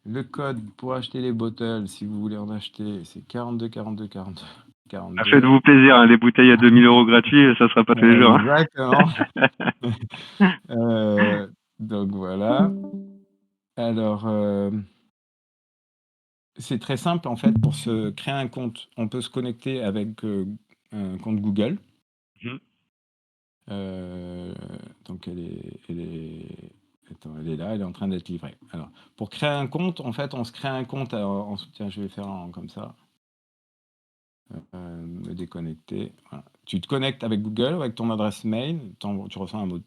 Speaker 1: Le code pour acheter les bottles, si vous voulez en acheter, c'est 42 42 42
Speaker 2: Ah,
Speaker 1: 42.
Speaker 2: faites-vous plaisir, hein, les bouteilles à 2 000 € gratuits, ça sera pas tous les jours,
Speaker 1: Exactement.
Speaker 2: hein.
Speaker 1: Donc voilà. Alors, c'est très simple en fait. Pour se créer un compte, on peut se connecter avec un compte Google.
Speaker 2: Mhm.
Speaker 1: Euh, donc attends, elle est là, elle est en train d'être livrée. Alors, pour créer un compte, en fait, on se crée un compte. Tiens, je vais faire comme ça. Me déconnecter. Voilà. Tu te connectes avec Google ou avec ton adresse mail. Tu reçois un mot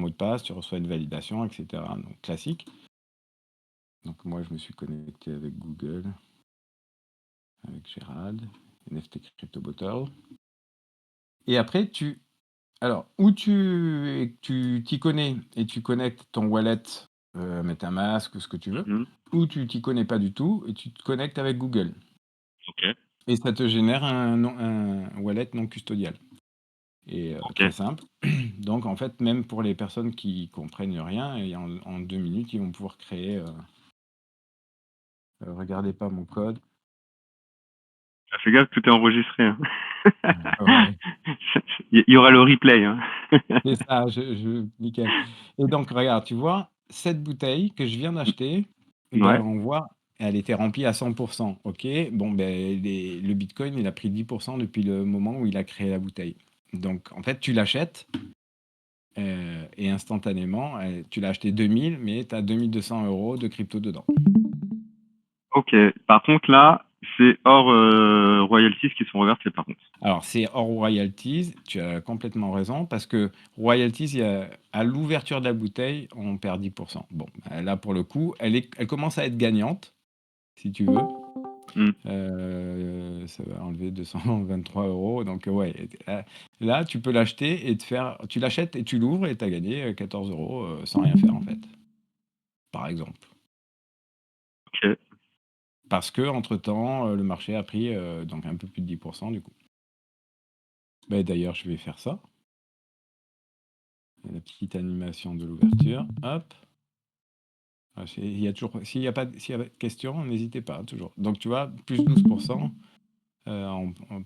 Speaker 1: de passe, tu reçois une validation, etc. Donc classique. Donc moi, je me suis connecté avec Google, avec Gérald, NFT Crypto Bottle. Et après, alors, ou tu t'y connais et tu connectes ton wallet MetaMask ou ce que tu veux,
Speaker 2: Mhm.
Speaker 1: ou tu t'y connais pas du tout et tu te connectes avec Google.
Speaker 2: Ok.
Speaker 1: Et ça te génère un wallet non custodial. Et
Speaker 2: Ok.
Speaker 1: très simple. Donc, en fait, même pour les personnes qui comprennent rien, et en 2 minutes, ils vont pouvoir créer. Regardez pas mon code.
Speaker 2: Ah, fais gaffe, tout est enregistré, hein.
Speaker 1: Ouais,
Speaker 2: Il y aura le replay, hein.
Speaker 1: c'est ça, nickel. Et donc, regarde, tu vois, cette bouteille que je viens d'acheter, ben,
Speaker 2: Ouais.
Speaker 1: on voit, elle était remplie à 100%. OK, bon, ben, le Bitcoin, il a pris 10% depuis le moment où il a créé la bouteille. Donc, en fait, tu l'achètes et instantanément, tu l'as acheté 2000, mais tu as 2 200 € de crypto dedans.
Speaker 2: Ok. Par contre, là, c'est hors royalties qui sont reversées, par contre.
Speaker 1: Alors, c'est hors royalties, tu as complètement raison, parce que royalties, à l'ouverture de la bouteille, on perd 10%. Bon, là, pour le coup, elle commence à être gagnante, si tu veux.
Speaker 2: Hmm.
Speaker 1: Ça va enlever 223 €. Donc, ouais, là, tu peux l'acheter et tu l'achètes et tu l'ouvres et tu as gagné 14 € sans rien faire, en fait, par exemple.
Speaker 2: Ok.
Speaker 1: Parce que entre-temps, le marché a pris donc un peu plus de 10% du coup. Ben, d'ailleurs, je vais faire ça. La petite animation de l'ouverture. Hop. Ah, il y a toujours, s'il y a pas de questions, n'hésitez pas, toujours. Donc, tu vois, plus 12%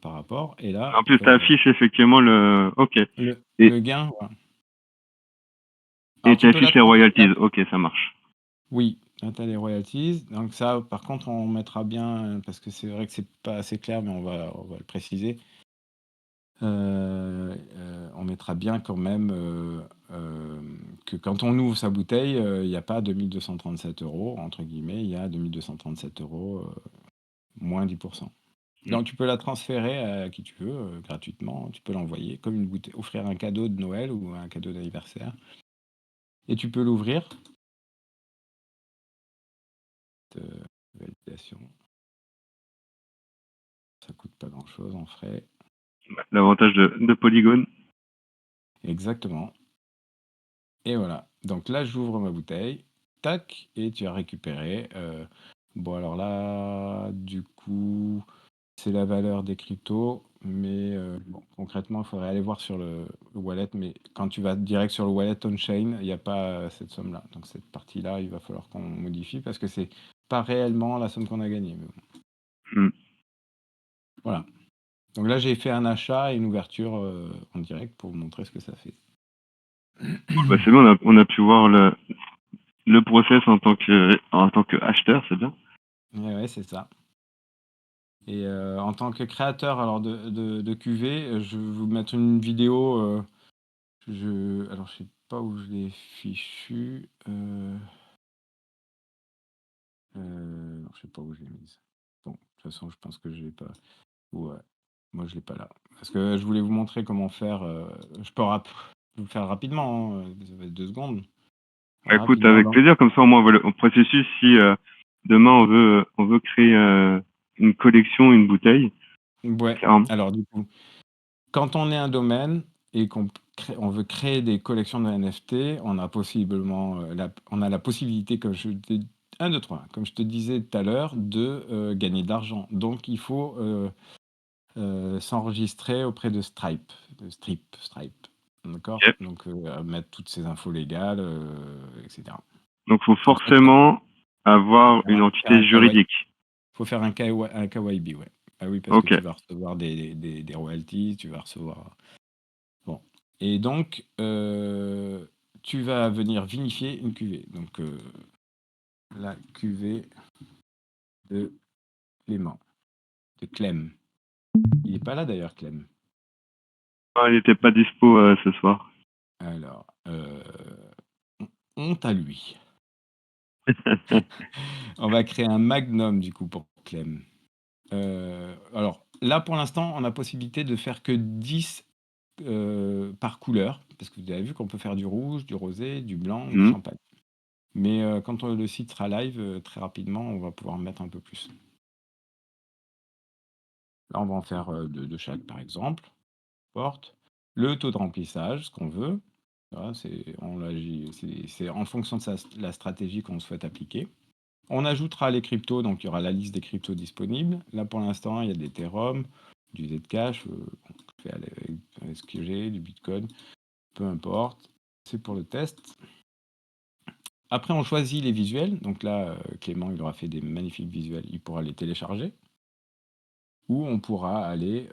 Speaker 1: par rapport. Et là,
Speaker 2: En plus, tu affiches effectivement le. Ok. Et
Speaker 1: le gain, voilà.
Speaker 2: et
Speaker 1: Alors,
Speaker 2: tu
Speaker 1: tu peux
Speaker 2: affiches les royalties. Ok, ça marche.
Speaker 1: oui, là, tu as les royalties. Donc, ça, par contre, on mettra bien, parce que c'est vrai que c'est pas assez clair, mais on va le préciser. On mettra bien quand même que quand on ouvre sa bouteille, il n'y a pas 2 237 € entre guillemets, il y a 2 237 € moins 10%.
Speaker 2: Hmm.
Speaker 1: Donc tu peux la transférer à qui tu veux gratuitement, tu peux l'envoyer comme une bouteille, offrir un cadeau de Noël ou un cadeau d'anniversaire. Et tu peux l'ouvrir, validation. ça coûte pas grand-chose en frais.
Speaker 2: L'avantage de Polygon.
Speaker 1: Exactement. Et voilà. Donc là, j'ouvre ma bouteille. Tac, et tu as récupéré. Bon, alors là, du coup, c'est la valeur des cryptos, mais bon, concrètement, il faudrait aller voir sur le wallet. Mais quand tu vas direct sur le wallet on-chain, il n'y a pas cette somme-là. Donc cette partie-là, il va falloir qu'on modifie parce que c'est pas réellement la somme qu'on a gagnée. Mais bon,
Speaker 2: Hmm.
Speaker 1: voilà. Donc là, j'ai fait un achat et une ouverture en direct pour vous montrer ce que ça fait.
Speaker 2: Bah, c'est bien, on a pu voir le process en tant que acheteur, c'est bien.
Speaker 1: Ouais, c'est ça. Et en tant que créateur alors de QV, je vais vous mettre une vidéo. Alors, je sais pas où je l'ai fichu. Non, je sais pas où je l'ai mise. Bon, de toute façon, je pense que je l'ai pas. Ouais, moi je l'ai pas là. Parce que je voulais vous montrer comment faire. Je peux vous le faire rapidement, hein, ça va être 2 secondes.
Speaker 2: Bah, écoute,
Speaker 1: Rapidement,
Speaker 2: avec
Speaker 1: donc.
Speaker 2: plaisir, comme ça au moins on voit le processus si demain on veut créer une collection, une bouteille,
Speaker 1: Ouais.
Speaker 2: clairement.
Speaker 1: Alors du coup, quand on est un domaine et on veut créer des collections de NFT, on a possiblement on a la possibilité, comme je te 1, 2, 3, comme je te disais tout à l'heure, de gagner de l'argent. Donc il faut s'enregistrer auprès de Stripe. D'accord?
Speaker 2: Ok.
Speaker 1: Donc mettre toutes ces infos légales, etc.
Speaker 2: Donc faut
Speaker 1: Donc ça,
Speaker 2: forcément avoir une
Speaker 1: faire un
Speaker 2: entité
Speaker 1: KY
Speaker 2: juridique.
Speaker 1: faut faire un KYB, ouais. Ah oui, parce que
Speaker 2: Ok.
Speaker 1: tu vas recevoir des royalties, tu vas recevoir. Bon. Et donc, tu vas venir vinifier une cuvée. Donc, la cuvée de Clément, de Clem. Il n'est pas là d'ailleurs, Clem.
Speaker 2: Ah, il n'était pas dispo ce soir.
Speaker 1: Alors, honte à lui. On va créer un magnum du coup pour Clem. Alors, là pour l'instant, on a possibilité de faire que 10 par couleur, parce que vous avez vu qu'on peut faire du rouge, du rosé, du blanc, du
Speaker 2: Hmm.
Speaker 1: champagne. Mais quand le site sera live, très rapidement, on va pouvoir en mettre un peu plus. Là, on va en faire de chaque, par exemple. Porte. Le taux de remplissage, ce qu'on veut. Voilà, c'est en fonction de la stratégie qu'on souhaite appliquer. On ajoutera les cryptos, donc il y aura la liste des cryptos disponibles. Là, pour l'instant, il y a des Ethereum, du Zcash, je fais avec ce que j'ai, du Bitcoin, peu importe. C'est pour le test. Après, on choisit les visuels. Donc là, Clément, il aura fait des magnifiques visuels. Il pourra les télécharger. Ou on pourra aller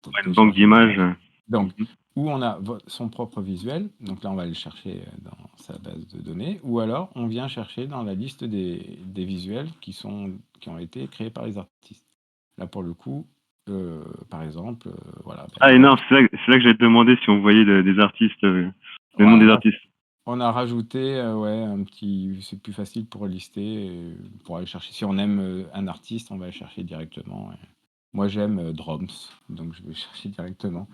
Speaker 1: pour
Speaker 2: Une banque
Speaker 1: télécharger
Speaker 2: d'images.
Speaker 1: direct. Donc,
Speaker 2: Mhm.
Speaker 1: où on a son propre visuel. Donc là, on va le chercher dans sa base de données. Ou alors, on vient chercher dans la liste des visuels qui ont été créés par les artistes. Là, pour le coup, par exemple, voilà.
Speaker 2: Ah, et non, c'est là que j'allais te demander si on voyait des artistes, le nom
Speaker 1: Ouais,
Speaker 2: des artistes.
Speaker 1: on a rajouté ouais, un petit. C'est plus facile pour lister, pour aller chercher. Si on aime un artiste, on va le chercher directement. Ouais. Moi, j'aime Drums, donc je vais chercher directement.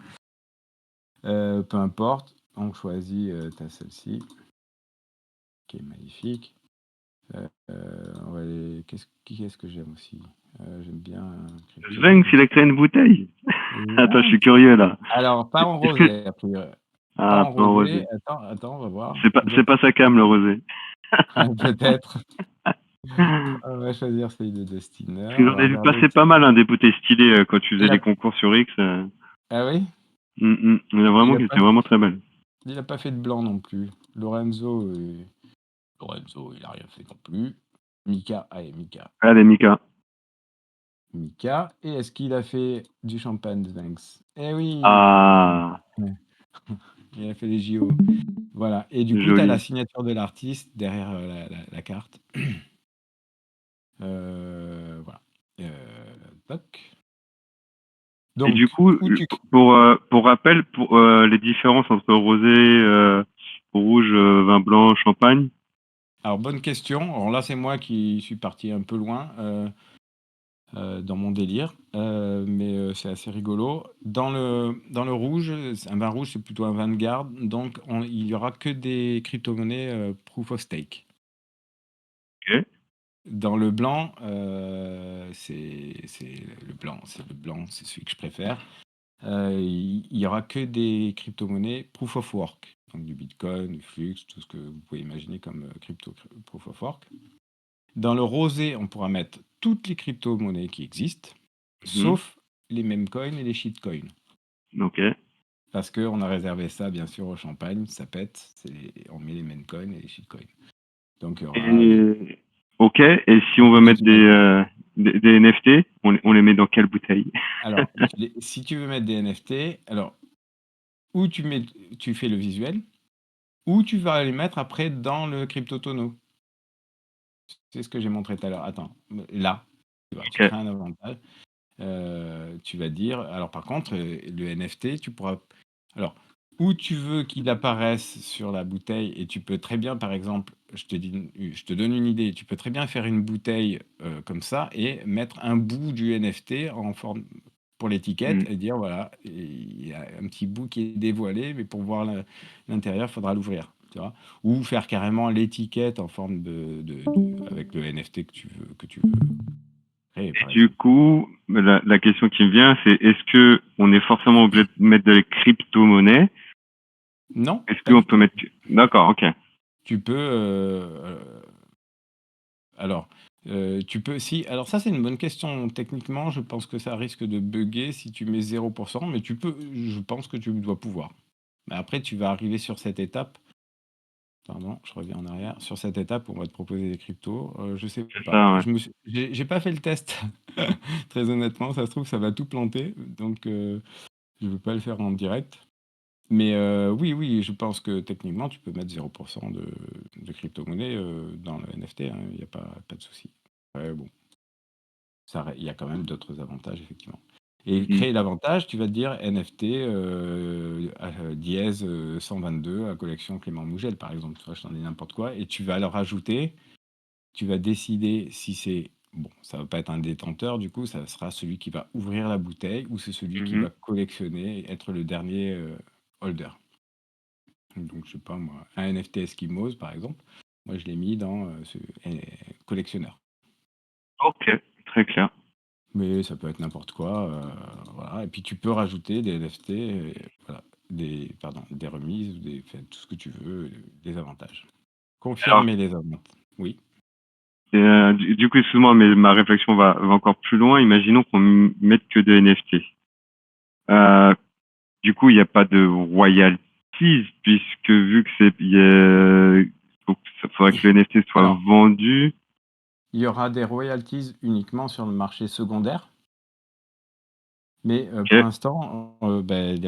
Speaker 1: Peu importe, on choisit t'as celle-ci, qui est magnifique. Qui est-ce que j'aime aussi? J'aime bien
Speaker 2: Sven, s'il a créé une bouteille. Attends, je suis curieux là.
Speaker 1: Alors, pas en
Speaker 2: Est-ce que
Speaker 1: rosé, a priori. Pas
Speaker 2: ah,
Speaker 1: en
Speaker 2: pas en
Speaker 1: rosé.
Speaker 2: rosé.
Speaker 1: Attends, on va voir.
Speaker 2: C'est pas sa cam le rosé.
Speaker 1: Peut-être. On va choisir celui de Destiner.
Speaker 2: Parce que
Speaker 1: On
Speaker 2: j'en
Speaker 1: va
Speaker 2: ai vu
Speaker 1: regarder.
Speaker 2: passer pas mal hein, des bouteilles stylées quand tu faisais
Speaker 1: Il
Speaker 2: les
Speaker 1: a...
Speaker 2: concours sur X.
Speaker 1: Ah oui?
Speaker 2: Il y en a
Speaker 1: Il
Speaker 2: vraiment
Speaker 1: a
Speaker 2: qui
Speaker 1: pas
Speaker 2: étaient vraiment très belles.
Speaker 1: Il a pas fait de blanc non plus. Lorenzo, il a rien fait non plus. Mika, allez, Mika.
Speaker 2: Allez, Mika.
Speaker 1: Mika. Et est-ce qu'il a fait du champagne de Dinks? Eh oui!
Speaker 2: Ah,
Speaker 1: Il a fait les JO. Voilà. Et du coup, tu as la
Speaker 2: joli.
Speaker 1: signature de l'artiste derrière la carte. Voilà. Toc.
Speaker 2: Et du
Speaker 1: Donc,
Speaker 2: coup,
Speaker 1: où tu...
Speaker 2: pour rappel, pour les différences entre rosé, rouge, vin blanc, champagne.
Speaker 1: Alors, bonne question. Alors là, c'est moi qui suis parti un peu loin. Dans mon délire, mais c'est assez rigolo. Dans le rouge, un vin rouge, c'est plutôt un vin de garde, donc il y aura que des crypto-monnaies proof of stake.
Speaker 2: Ok.
Speaker 1: Dans le blanc, c'est le blanc, c'est celui que je préfère. Il y aura que des crypto-monnaies proof of work, donc du Bitcoin, du Flux, tout ce que vous pouvez imaginer comme, crypto proof of work. Dans le rosé, on pourra mettre toutes les crypto-monnaies qui existent,
Speaker 2: Mhm.
Speaker 1: sauf les meme coins et les shitcoins.
Speaker 2: Ok.
Speaker 1: Parce qu'on a réservé ça, bien sûr, au champagne, ça pète, on met les meme coins et les shitcoins. Donc il y aura les
Speaker 2: Et ok. Et si on veut
Speaker 1: crypto-monnaies
Speaker 2: mettre
Speaker 1: du Bitcoin.
Speaker 2: des NFT, on les met dans quelle bouteille?
Speaker 1: Alors, si tu veux mettre des NFT, alors, ou tu fais le visuel, ou tu vas les mettre après dans le crypto-tonneau. C'est ce que j'ai montré tout à l'heure. Attends, là, tu
Speaker 2: Ok.
Speaker 1: crées un avantage. Tu vas dire, alors par contre, le NFT, tu pourras, alors, où tu veux qu'il apparaisse sur la bouteille, et tu peux très bien, par exemple, je te donne une idée, tu peux très bien faire une bouteille comme ça et mettre un bout du NFT en forme pour l'étiquette
Speaker 2: Hmm.
Speaker 1: et dire voilà, il y a un petit bout qui est dévoilé, mais pour voir l'intérieur, il faudra l'ouvrir. Tu vois, ou faire carrément l'étiquette en forme avec le NFT que tu veux créer,
Speaker 2: Et
Speaker 1: par
Speaker 2: du
Speaker 1: exemple.
Speaker 2: coup, la question qui me vient, c'est est-ce que on est forcément obligé de mettre des crypto-monnaies?
Speaker 1: Non,
Speaker 2: Est-ce
Speaker 1: pas
Speaker 2: qu'on
Speaker 1: du
Speaker 2: peut
Speaker 1: tout.
Speaker 2: mettre... D'accord, ok.
Speaker 1: Tu peux, alors, tu peux si alors ça, c'est une bonne question. Techniquement, je pense que ça risque de bugger si tu mets 0%, mais je pense que tu dois pouvoir. Mais après, tu vas arriver sur cette étape, pardon, je reviens en arrière, sur cette étape où on va te proposer des cryptos, je sais
Speaker 2: C'est
Speaker 1: pas.
Speaker 2: ça, ouais.
Speaker 1: J'ai pas fait le test, très honnêtement, ça se trouve, ça va tout planter, donc je veux pas le faire en direct. Mais oui, oui, je pense que techniquement, tu peux mettre 0% de crypto-monnaie dans le NFT, hein, il n'y a pas de souci. Ouais, bon, il y a quand même d'autres avantages, effectivement. Et
Speaker 2: Mhm.
Speaker 1: créer l'avantage, tu vas te dire NFT dièse 122 à collection Clément Mougel, par exemple. Tu vois, je t'en dis n'importe quoi. Et tu vas le rajouter, tu vas décider si c'est. Bon, ça va pas être un détenteur, du coup, ça sera celui qui va ouvrir la bouteille ou c'est celui qui
Speaker 2: Mhm.
Speaker 1: va collectionner et être le dernier holder. Donc, je sais pas moi, un NFT Eskimos, par exemple, moi je l'ai mis dans collectionneur.
Speaker 2: Ok, très clair.
Speaker 1: Mais ça peut être n'importe quoi, voilà. Et puis tu peux rajouter des NFT, voilà, des remises, enfin, tout ce que tu veux, des avantages.
Speaker 2: Alors,
Speaker 1: Confirmer les avantages. Oui.
Speaker 2: du coup, excuse-moi, mais ma réflexion va encore plus loin. Imaginons qu'on mette que des NFT. Euh, du coup, il n'y a pas de royalties, puisque vu que faudrait que le NFT soit
Speaker 1: Alors,
Speaker 2: vendu.
Speaker 1: il y aura des royalties uniquement sur le marché secondaire, mais pour
Speaker 2: Ok,
Speaker 1: l'instant, ben,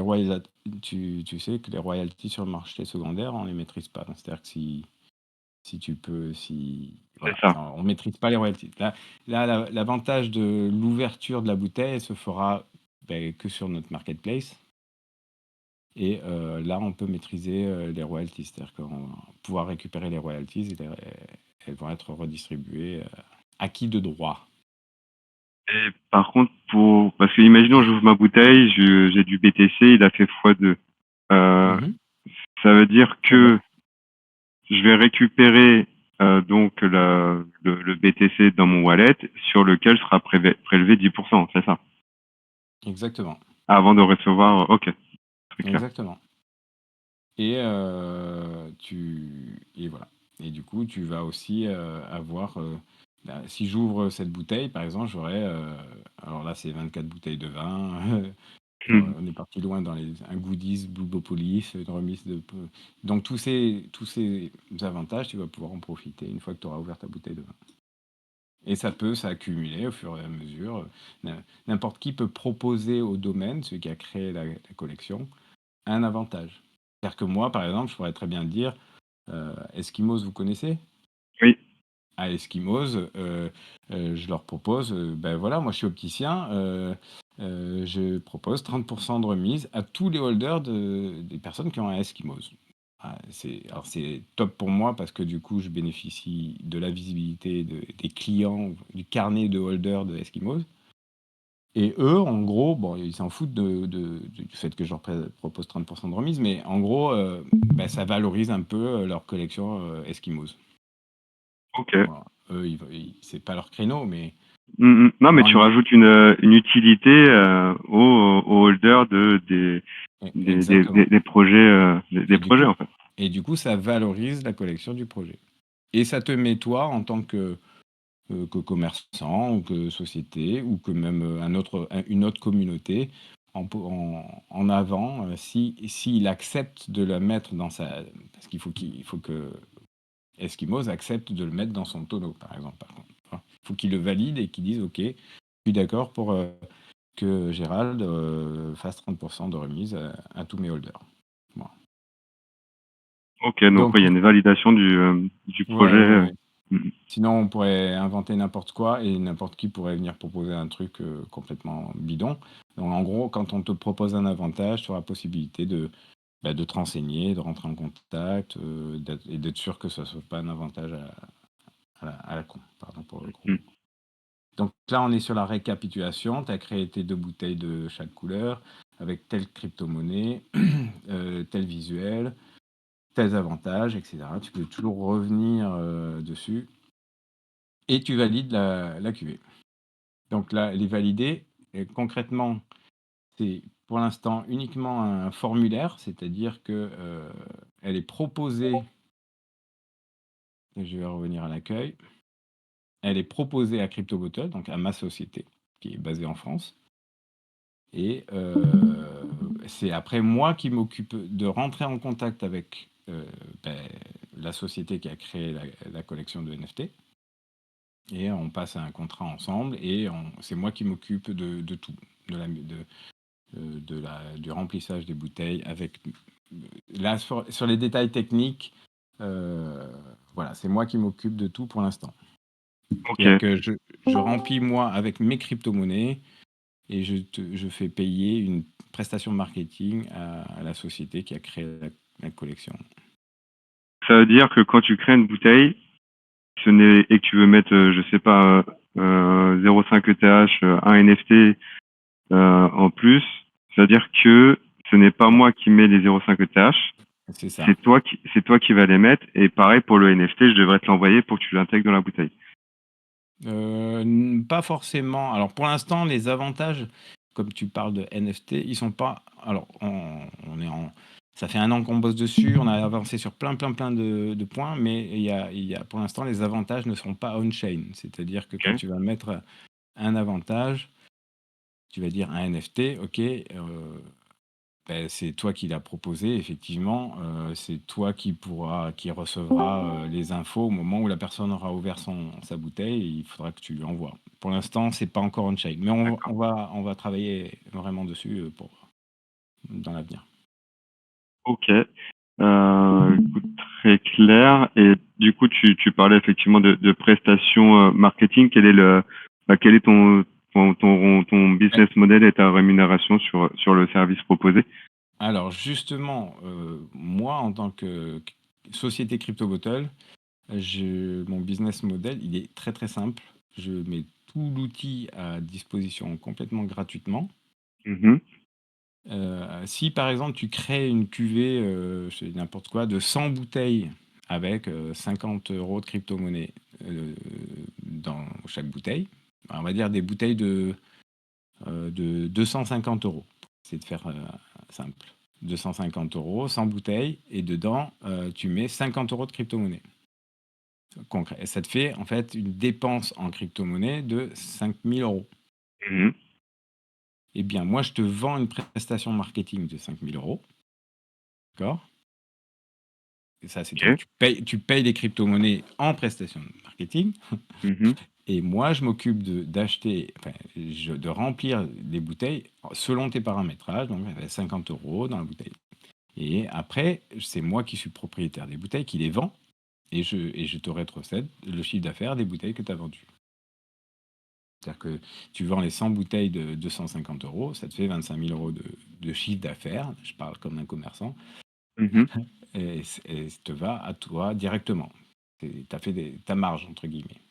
Speaker 1: tu sais que les royalties sur le marché secondaire, on ne les maîtrise pas. C'est-à-dire que si
Speaker 2: c'est
Speaker 1: voilà,
Speaker 2: ça.
Speaker 1: on maîtrise pas les royalties. Là, l'avantage de l'ouverture de la bouteille, elle se fera, beh, que sur notre marketplace et là, on peut maîtriser, les royalties. C'est-à-dire qu'on va pouvoir récupérer les royalties et elles vont être redistribuées, à qui de droit.
Speaker 2: Et par contre, parce que imaginons, j'ouvre ma bouteille, j'ai du BTC, il a fait x2. Euh,
Speaker 1: Mmh.
Speaker 2: Ça veut dire
Speaker 1: Ah bah,
Speaker 2: que je vais récupérer donc le BTC dans mon wallet sur lequel sera prélevé 10%, c'est ça?
Speaker 1: exactement,
Speaker 2: Avant de recevoir. Ok, très clair.
Speaker 1: exactement et voilà et du coup, tu vas aussi, avoir, bah, si j'ouvre cette bouteille, par exemple, j'aurai, alors là, c'est 24 bouteilles de vin, on est parti loin dans un goodies Bluebopolis, une remise donc tous ces avantages, tu vas pouvoir en profiter une fois que tu auras ouvert ta bouteille de vin et ça peut s'accumuler au fur et à mesure, n'importe qui peut proposer au domaine, celui qui a créé la collection, un avantage. C'est-à-dire que moi, par exemple, je pourrais très bien dire, Eskimos, vous connaissez?
Speaker 2: Oui,
Speaker 1: À Eskimos, je leur propose, ben voilà, moi je suis opticien, je propose 30% de remise à tous les holders des personnes qui ont un Eskimos. Ah, c'est top pour moi parce que du coup, je bénéficie de la visibilité des clients, du carnet de holders de Eskimos. Et eux, en gros, bon, ils s'en foutent du fait que je leur propose 30% de remise, mais en gros, ben, ça valorise un peu leur collection Eskimos.
Speaker 2: ok.
Speaker 1: Voilà. Eux, c'est pas leur créneau, mais
Speaker 2: Non, mais
Speaker 1: avoir
Speaker 2: tu rajoutes une utilité aux holders
Speaker 1: exactement.
Speaker 2: des projets, des
Speaker 1: Et du
Speaker 2: projets
Speaker 1: coup,
Speaker 2: en fait.
Speaker 1: ça valorise la collection du projet. Et ça te met toi en tant que commerçant ou que société ou que même une autre communauté en avant s'il accepte de la mettre dans sa... Parce il faut que Eskimos accepte de le mettre dans son tonneau, par exemple. Par contre. Il faut qu'il le valide et qu'il dise, OK, je suis d'accord pour que Gérald fasse 30% de remise à tous mes holders. Voilà.
Speaker 2: Ok, donc
Speaker 1: Donc,
Speaker 2: il y a une validation du projet.
Speaker 1: ouais, ouais, ouais.
Speaker 2: Mm.
Speaker 1: Sinon, on pourrait inventer n'importe quoi et n'importe qui pourrait venir proposer un truc complètement bidon. Donc, en gros, quand on te propose un avantage, tu auras la possibilité de te renseigner, de rentrer en contact et d'être sûr que ça ne soit pas un avantage à la con. Pardon pour le gros
Speaker 2: Mm.
Speaker 1: mot. Donc là, on est sur la récapitulation. Tu as créé tes 2 bouteilles de chaque couleur avec telle crypto-monnaie, tel visuel, tels avantages, etc. Tu peux toujours revenir dessus et tu valides la cuvée. Donc là, elle est validée. Et concrètement, c'est pour l'instant uniquement un formulaire, c'est-à-dire que elle est proposée. Et je vais revenir à l'accueil. Elle est proposée à CryptoBottle, donc à ma société, qui est basée en France. Et c'est après moi qui m'occupe de rentrer en contact avec la société qui a créé la collection de NFT. Et on passe à un contrat ensemble et c'est moi qui m'occupe de tout, du remplissage des bouteilles. Là, sur les détails techniques, voilà, c'est moi qui m'occupe de tout pour l'instant.
Speaker 2: Ok.
Speaker 1: C'est-à-dire que je remplis moi avec mes crypto-monnaies et je fais payer une prestation marketing à la société qui a créé la collection.
Speaker 2: Ça veut dire que quand tu crées une bouteille, et que tu veux mettre, je sais pas, 0,5 ETH, un NFT en plus, ça veut dire que ce n'est pas
Speaker 1: Ouais,
Speaker 2: moi qui mets les 0,5 ETH,
Speaker 1: c'est ça.
Speaker 2: c'est toi qui vas les mettre. Et pareil pour le NFT, je devrais te l'envoyer pour que tu l'intègres dans la bouteille.
Speaker 1: Pas forcément. Alors pour l'instant, les avantages, comme tu parles de NFT, ils sont pas. Alors ça fait 1 an qu'on bosse dessus, on a avancé sur plein de points, mais il y a pour l'instant les avantages ne sont pas on-chain. C'est-à-dire que quand
Speaker 2: Ok.
Speaker 1: tu vas mettre un avantage, tu vas dire un NFT, ok, c'est toi qui l'as proposé, effectivement. C'est toi qui recevra les infos au moment où la personne aura ouvert sa bouteille. Et il faudra que tu lui envoies. Pour l'instant, c'est pas encore on-chain, mais
Speaker 2: D'accord.
Speaker 1: on va travailler vraiment dessus dans l'avenir.
Speaker 2: Ok. Écoute, très clair. Et du coup, tu parlais effectivement de prestations marketing. Quel est ton
Speaker 1: Ouais.
Speaker 2: business model et ta rémunération sur le service proposé?
Speaker 1: Alors justement, moi, en tant que société CryptoBottle, mon business model, il est très très simple. Je mets tout l'outil à disposition complètement gratuitement.
Speaker 2: Mhm.
Speaker 1: Si par exemple tu crées une cuvée, je dis n'importe quoi, de 100 bouteilles avec 50 euros de crypto-monnaie dans chaque bouteille, on va dire des bouteilles de 250 euros. C'est de faire simple. 250 euros, 100 bouteilles, et dedans, tu mets 50 euros de crypto-monnaie. Concret. Et ça te fait en fait une dépense en crypto-monnaie de 5000 euros.
Speaker 2: Mhm.
Speaker 1: Eh bien, moi, je te vends une prestation marketing de 5000 euros. D'accord? Et ça, c'est donc
Speaker 2: Ok.
Speaker 1: tu payes les crypto-monnaies en prestation de marketing.
Speaker 2: Mhm.
Speaker 1: Et moi, je m'occupe d'acheter, enfin, de remplir les bouteilles selon tes paramétrages. Donc, 50 euros dans la bouteille. Et après, c'est moi qui suis propriétaire des bouteilles, qui les vends. Et je te rétrocède le chiffre d'affaires des bouteilles que tu as vendues. C'est-à-dire que tu vends les 100 bouteilles de 250 euros, ça te fait 25 000 euros de chiffre d'affaires. Je parle comme un commerçant.
Speaker 2: Mhm.
Speaker 1: Et ça te va à toi directement. Tu as fait ta marge, entre guillemets.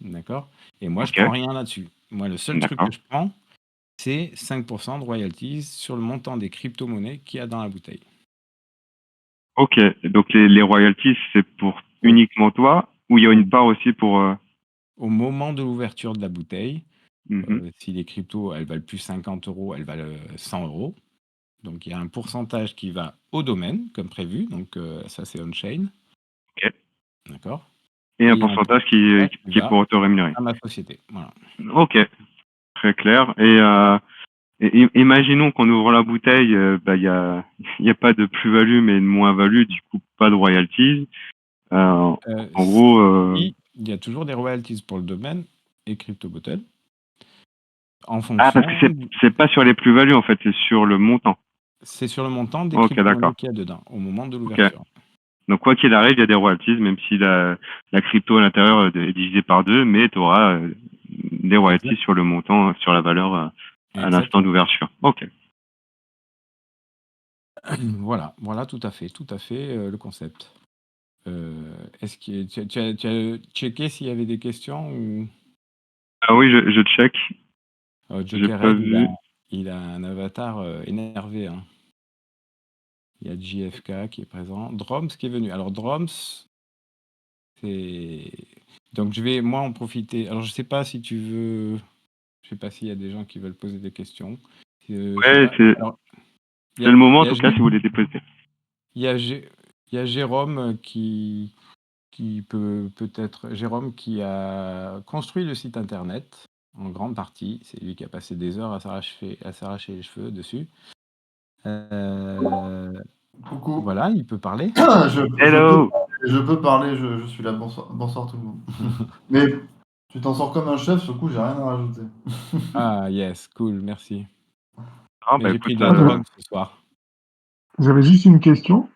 Speaker 1: D'accord? Et moi, je
Speaker 2: Ok.
Speaker 1: prends rien là-dessus. Moi, le seul truc que
Speaker 2: D'accord.
Speaker 1: je prends, c'est 5% de royalties sur le montant des crypto-monnaies qu'il y a dans la bouteille.
Speaker 2: Ok. Donc les royalties, c'est pour
Speaker 1: Pour,
Speaker 2: uniquement toi ou il y a une
Speaker 1: pour,
Speaker 2: part aussi pour.
Speaker 1: au moment de l'ouverture de la bouteille,
Speaker 2: Mhm.
Speaker 1: si les cryptos, elles valent plus 50 €, elles valent 100 €. Donc il y a un pourcentage qui va au domaine, comme prévu. Donc ça, c'est on-chain.
Speaker 2: Ok.
Speaker 1: D'accord.
Speaker 2: Et
Speaker 1: Et
Speaker 2: un
Speaker 1: il y a un
Speaker 2: pourcentage
Speaker 1: pourcentage qui
Speaker 2: qui est
Speaker 1: va
Speaker 2: pour auto-rémunérer.
Speaker 1: à ma société. Voilà.
Speaker 2: Ok, très clair. Et imaginons qu'en ouvrant la bouteille, il y a pas de plus-value mais de moins-value, du coup pas de royalties. En gros,
Speaker 1: Si, il y a toujours des royalties pour le domaine et CryptoBottle. En
Speaker 2: parce que
Speaker 1: fonction,
Speaker 2: c'est pas sur les plus-values en fait, c'est sur le montant.
Speaker 1: c'est sur le montant des
Speaker 2: Ok, d'accord.
Speaker 1: crypto-monnaies qu'il y a dedans, au moment de
Speaker 2: Ok.
Speaker 1: l'ouverture.
Speaker 2: Donc quoi qu'il arrive, il y a des royalties, même si la crypto à l'intérieur est divisée par deux, mais tu auras des royalties
Speaker 1: Exact.
Speaker 2: sur le montant, sur la valeur à l'instant
Speaker 1: Exactement.
Speaker 2: d'ouverture. Ok.
Speaker 1: Voilà, tout à fait, le concept. Est-ce que tu as checké s'il y avait des questions ou
Speaker 2: Ah oui, je check. J'ai
Speaker 1: Joker
Speaker 2: pas
Speaker 1: Red,
Speaker 2: vu.
Speaker 1: il a un avatar énervé, hein. Il y a JFK qui est présent, Droms qui est venu. Alors Droms, c'est donc je vais moi en profiter. Alors je sais pas si tu veux, je sais pas s'il y a des gens qui veulent poser des questions. Je sais
Speaker 2: Ouais,
Speaker 1: pas.
Speaker 2: c'est
Speaker 1: Alors
Speaker 2: le moment
Speaker 1: il
Speaker 2: en
Speaker 1: y a
Speaker 2: tout cas si vous voulez déposer.
Speaker 1: il y a Gé- il y a Jérôme qui peut-être Jérôme qui a construit le site internet en grande partie. C'est lui qui a passé des heures à s'arracher les cheveux dessus.
Speaker 3: Coucou.
Speaker 1: Voilà, il peut parler.
Speaker 2: Hello.
Speaker 3: Je peux parler, je suis là. Bonsoir, bonsoir tout le monde. Mais tu t'en sors comme un chef, ce coup, j'ai rien à rajouter.
Speaker 1: Ah yes, cool, merci.
Speaker 2: Ah
Speaker 1: Mais
Speaker 2: bah
Speaker 1: j'ai pris
Speaker 2: écoute,
Speaker 1: de la drogue ce soir.
Speaker 4: J'avais juste une question.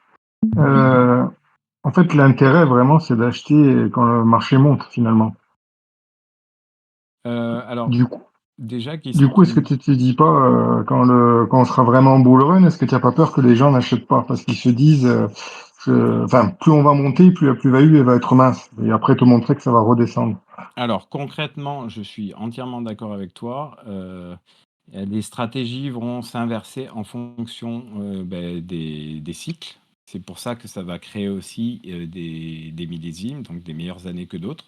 Speaker 4: En fait, l'intérêt vraiment, c'est d'acheter quand le marché monte finalement.
Speaker 1: Alors,
Speaker 4: Du coup,
Speaker 1: déjà qui
Speaker 4: est-ce que tu te dis pas quand on sera vraiment en bull run, est-ce que tu n'as pas peur que les gens n'achètent pas parce qu'ils se disent, enfin, plus on va monter, plus la plus-value elle va être mince, et après te montrer que ça va redescendre.
Speaker 1: Alors concrètement, je suis entièrement d'accord avec toi. Les stratégies vont s'inverser en fonction des cycles. C'est pour ça que ça va créer aussi des millésimes, donc des meilleures années que d'autres.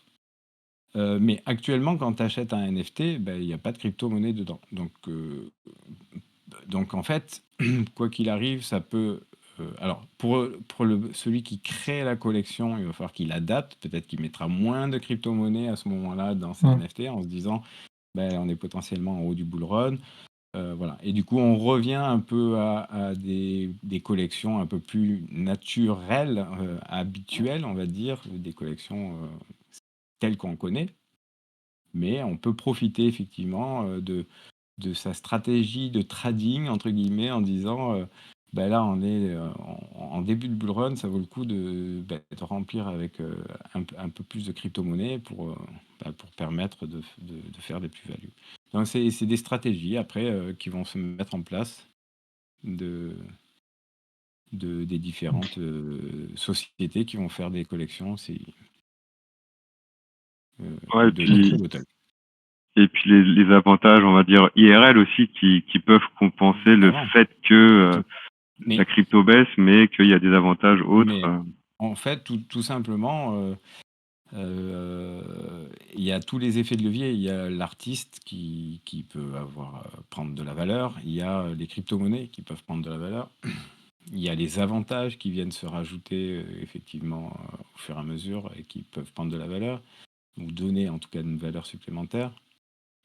Speaker 1: Mais actuellement, quand tu achètes un NFT, il n'y a pas de crypto-monnaie dedans. Donc en fait, quoi qu'il arrive, ça peut. Alors, pour celui qui crée la collection, il va falloir qu'il adapte. Peut-être qu'il mettra moins de crypto-monnaies à ce moment-là dans ses NFT en se disant on est potentiellement en haut du bull run. Voilà. Et du coup, on revient un peu à des collections un peu plus naturelles, habituelles, on va dire, des collections telles qu'on connaît. Mais on peut profiter effectivement de sa stratégie de trading, entre guillemets, en disant là, on est en début de bull run, ça vaut le coup de remplir avec un peu plus de crypto-monnaie pour permettre de faire des plus-values. Donc, c'est des stratégies après qui vont se mettre en place des différentes sociétés qui vont faire des collections
Speaker 2: Ouais,
Speaker 1: de crypto-bottles.
Speaker 2: et puis les avantages, on va dire IRL aussi, qui peuvent compenser le
Speaker 1: Évidemment.
Speaker 2: fait que
Speaker 1: Mais
Speaker 2: la crypto baisse, mais qu'il y a des avantages autres.
Speaker 1: Mais en fait, tout simplement, il y a tous les effets de levier. Il y a l'artiste qui peut prendre de la valeur. Il y a les crypto-monnaies qui peuvent prendre de la valeur. Il y a les avantages qui viennent se rajouter effectivement au fur et à mesure et qui peuvent prendre de la valeur ou donner en tout cas une valeur supplémentaire.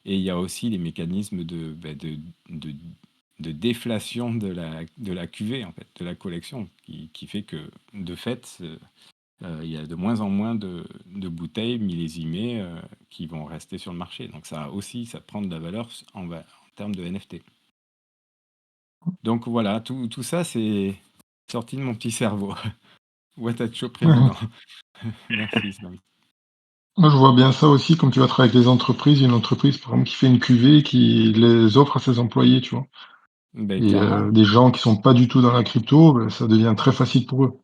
Speaker 1: Et il y a aussi les mécanismes de déflation de la cuvée, en fait, de la collection, qui fait que, de fait, il y a de moins en moins de bouteilles millésimées qui vont rester sur le marché. Donc ça aussi, ça prend de la valeur en termes de NFT. Donc voilà, tout ça, c'est sorti de mon petit cerveau. Watacho président. Merci, Sam.
Speaker 4: Moi, je vois bien ça aussi, comme tu vas travailler avec les entreprises, une entreprise, par exemple, qui fait une cuvée, qui les offre à ses employés, tu vois. Et
Speaker 1: Clairement.
Speaker 4: des gens qui sont pas du tout dans la crypto, ça devient très facile pour eux.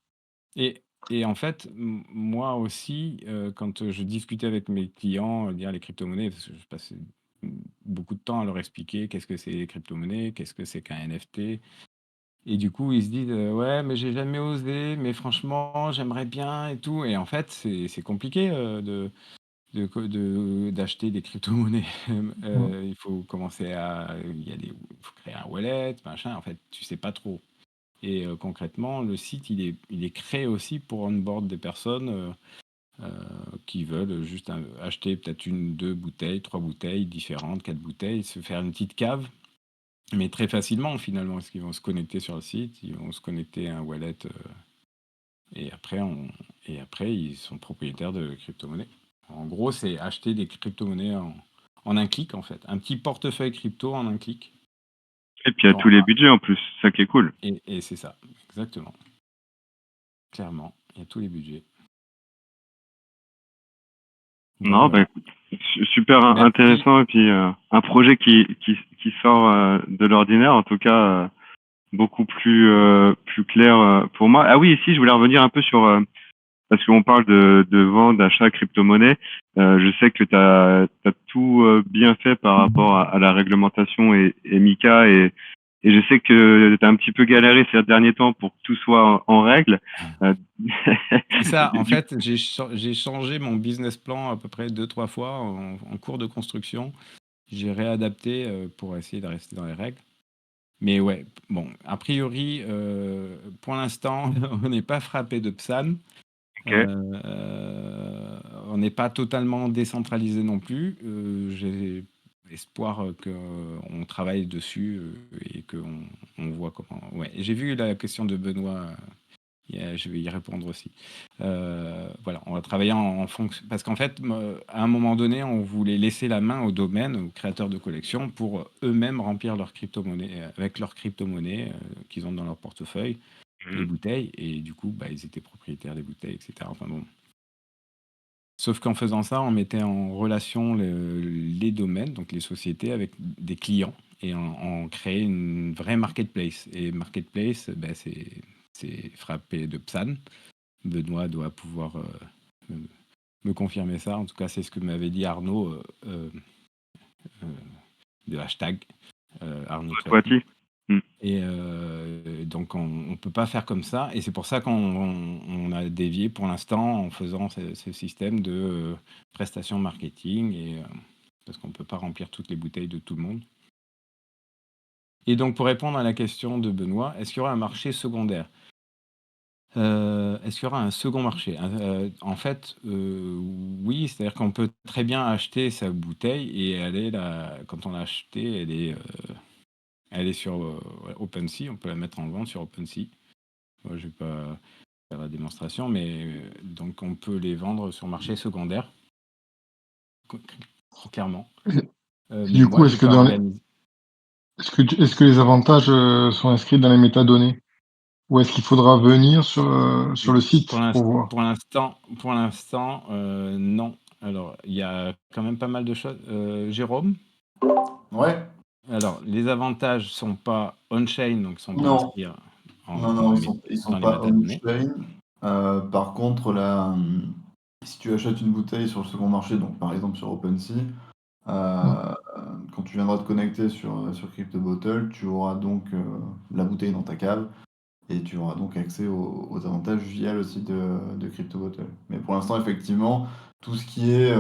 Speaker 1: Et en fait, moi aussi, quand je discutais avec mes clients, dire les crypto-monnaies, parce que je passais beaucoup de temps à leur expliquer qu'est-ce que c'est les crypto-monnaies, qu'est-ce que c'est qu'un NFT. Et du coup, ils se disent ouais, mais j'ai jamais osé, mais franchement, j'aimerais bien et tout. Et en fait, c'est compliqué d'acheter des crypto-monnaies. Il faut commencer il faut créer un wallet, machin. En fait, tu sais pas trop. Et concrètement, le site, il est créé aussi pour onboard des personnes qui veulent juste acheter peut-être 1, 2 bouteilles, 3 bouteilles différentes, 4 bouteilles, se faire une petite cave, mais très facilement finalement, parce qu'ils vont se connecter sur le site, ils vont se connecter à un wallet, et après ils sont propriétaires de crypto-monnaies. En gros, c'est acheter des crypto-monnaies en un clic en fait, un petit portefeuille crypto en un clic.
Speaker 2: Et puis il y a tous les budgets en plus, ça qui est cool.
Speaker 1: Et c'est ça, exactement. Clairement, il y a tous les budgets.
Speaker 2: Non,
Speaker 1: Voilà.
Speaker 2: écoute, super
Speaker 1: Merci.
Speaker 2: intéressant et puis un projet qui sort de l'ordinaire, en tout cas beaucoup plus clair pour moi. Ah oui, ici je voulais revenir un peu sur parce qu'on parle de vente, d'achat, crypto-monnaie. Je sais que tu as tout bien fait par rapport à la réglementation et MiCA et je sais que tu as un petit peu galéré ces derniers temps pour que tout soit en règle.
Speaker 1: C'est ça, en fait, j'ai changé mon business plan à peu près 2-3 fois en cours de construction. J'ai réadapté pour essayer de rester dans les règles. Mais ouais, bon, a priori, pour l'instant, on n'est pas frappé de PSAN.
Speaker 2: Ok.
Speaker 1: On n'est pas totalement décentralisé non plus. J'ai espoir qu'on travaille dessus et qu'on voit comment. Ouais, j'ai vu la question de Benoît. Je vais y répondre aussi. Voilà, on va travailler en fonction. Parce qu'en fait, à un moment donné, on voulait laisser la main au domaine, aux créateurs de collections, pour eux-mêmes remplir leur crypto-monnaie, avec leur crypto-monnaie qu'ils ont dans leur portefeuille, les bouteilles. Et du coup, ils étaient propriétaires des bouteilles, etc. Enfin bon. Sauf qu'en faisant ça, on mettait en relation les domaines, donc les sociétés, avec des clients. Et on créait une vraie marketplace. Et marketplace, c'est frappé de PSAN. Benoît doit pouvoir me confirmer ça. En tout cas, c'est ce que m'avait dit Arnaud de hashtag Arnaud Toiti. Et donc, on ne peut pas faire comme ça. Et c'est pour ça qu'on a dévié pour l'instant en faisant ce système de prestations marketing, parce qu'on ne peut pas remplir toutes les bouteilles de tout le monde. Et donc, pour répondre à la question de Benoît, est-ce qu'il y aura un marché secondaire ? Est-ce qu'il y aura un second marché ? En fait, oui, c'est-à-dire qu'on peut très bien acheter sa bouteille et quand on l'a achetée, elle est sur OpenSea, on peut la mettre en vente sur OpenSea. Moi, je ne vais pas faire la démonstration, mais donc on peut les vendre sur marché secondaire, clairement. Mais
Speaker 4: Du coup,
Speaker 1: moi, j'ai pas organisé.
Speaker 4: est-ce que les avantages sont inscrits dans les métadonnées? Ou est-ce qu'il faudra venir sur le site pour voir?
Speaker 1: Pour l'instant, non. Alors, il y a quand même pas mal de choses. Jérôme ?
Speaker 3: Ouais.
Speaker 1: Alors, les avantages sont pas on-chain, donc ils sont pas
Speaker 3: Non.
Speaker 1: inscrits
Speaker 3: Non, ils sont
Speaker 1: dans les
Speaker 3: pas
Speaker 1: métadonnées.
Speaker 3: on-chain. Par contre, si tu achètes une bouteille sur le second marché, donc par exemple sur OpenSea, quand tu viendras te connecter sur CryptoBottle, tu auras donc la bouteille dans ta cave et tu auras donc accès aux avantages via le site de CryptoBottle. Mais pour l'instant, effectivement, tout ce qui est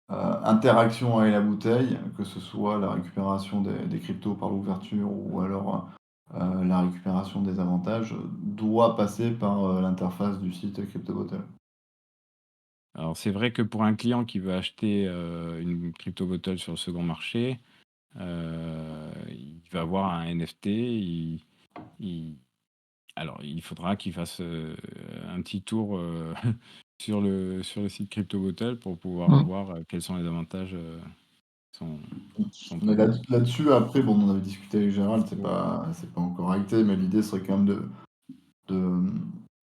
Speaker 3: interaction avec la bouteille, que ce soit la récupération des cryptos par l'ouverture ou alors la récupération des avantages, doit passer par l'interface du site CryptoBottle.
Speaker 1: Alors, c'est vrai que pour un client qui veut acheter une crypto-bottle sur le second marché, il va avoir un NFT. Alors, il faudra qu'il fasse un petit tour sur le site CryptoBottle pour pouvoir voir quels sont les avantages sont
Speaker 3: Mais
Speaker 1: proposés.
Speaker 3: là-dessus, après, bon, on en avait discuté avec Gérald, c'est pas encore acté, mais l'idée serait quand même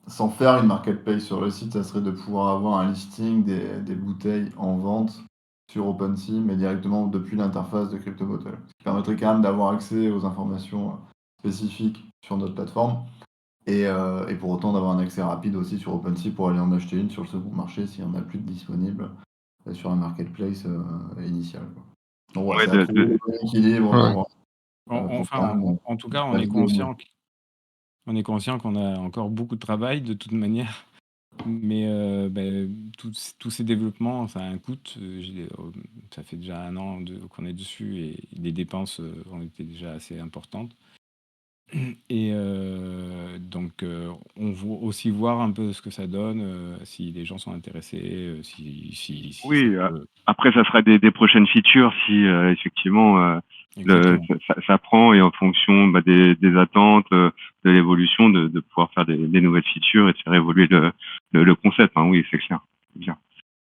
Speaker 3: sans faire une marketplace sur le site, ça serait de pouvoir avoir un listing des bouteilles en vente sur OpenSea, mais directement depuis l'interface de CryptoBottle. Ce qui permettrait quand même d'avoir accès aux informations spécifiques sur notre plateforme et pour autant d'avoir un accès rapide aussi sur OpenSea pour aller en acheter une sur le second marché s'il n'y en a plus de disponible sur un marketplace initial, quoi. Donc voilà,
Speaker 2: Ouais,
Speaker 3: c'est à trouver le bon équilibre
Speaker 1: En tout cas, on est conscient qu'on a encore beaucoup de travail de toute manière. Mais tous ces développements, ça a un coût. Ça fait déjà 1 an qu'on est dessus et les dépenses ont été déjà assez importantes. Et donc, on va aussi voir un peu ce que ça donne, si les gens sont intéressés, si ça
Speaker 2: Oui,
Speaker 1: peut...
Speaker 2: après, ça sera des prochaines features si effectivement
Speaker 1: Exactement.
Speaker 2: ça prend et en fonction des attentes, de l'évolution, de pouvoir faire des nouvelles features et de faire évoluer le concept. Hein. Oui, c'est clair. C'est bien.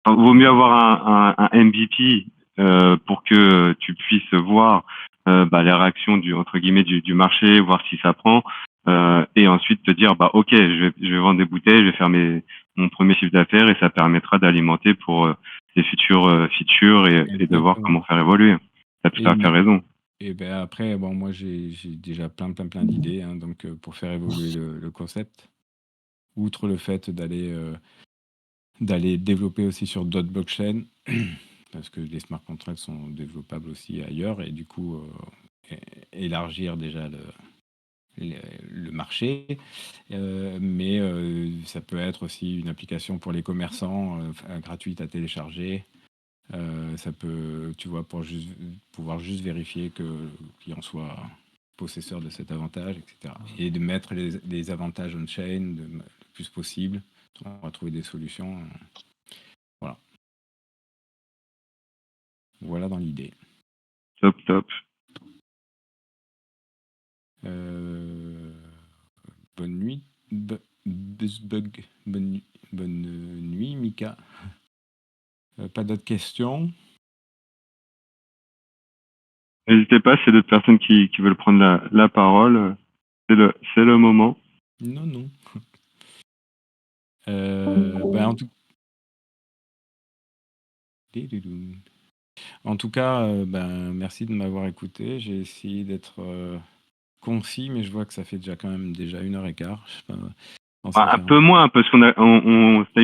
Speaker 2: Alors, vaut mieux avoir un MVP pour que tu puisses voir les réactions entre guillemets du marché, voir si ça prend, et ensuite te dire ok, je vais vendre des bouteilles, je vais faire mon premier chiffre d'affaires et ça permettra d'alimenter pour des futures features et de voir
Speaker 1: Exactement.
Speaker 2: comment faire évoluer. Tu as tout
Speaker 1: Et
Speaker 2: à fait raison.
Speaker 1: après, bon, moi, j'ai déjà plein d'idées, hein, donc pour faire évoluer le concept, outre le fait d'aller développer aussi sur d'autres blockchains, parce que les smart contracts sont développables aussi ailleurs, et du coup, élargir déjà le marché. Mais ça peut être aussi une application pour les commerçants gratuite à télécharger. Ça peut, tu vois, pour pouvoir juste vérifier que le client soit possesseur de cet avantage, etc. Et de mettre les avantages on-chain le plus possible. On va trouver des solutions. Voilà. Voilà dans l'idée.
Speaker 2: Top.
Speaker 1: Bonne nuit, Buzzbug. Bonne nuit, Mika. Pas d'autres questions?
Speaker 2: N'hésitez pas, c'est d'autres personnes qui veulent prendre la parole. C'est le moment.
Speaker 1: Non. En tout... En tout cas, merci de m'avoir écouté. J'ai essayé d'être concis, mais je vois que ça fait déjà 1h15. Je sais pas, pensais
Speaker 2: Un
Speaker 1: faire
Speaker 2: peu moins parce t'as eu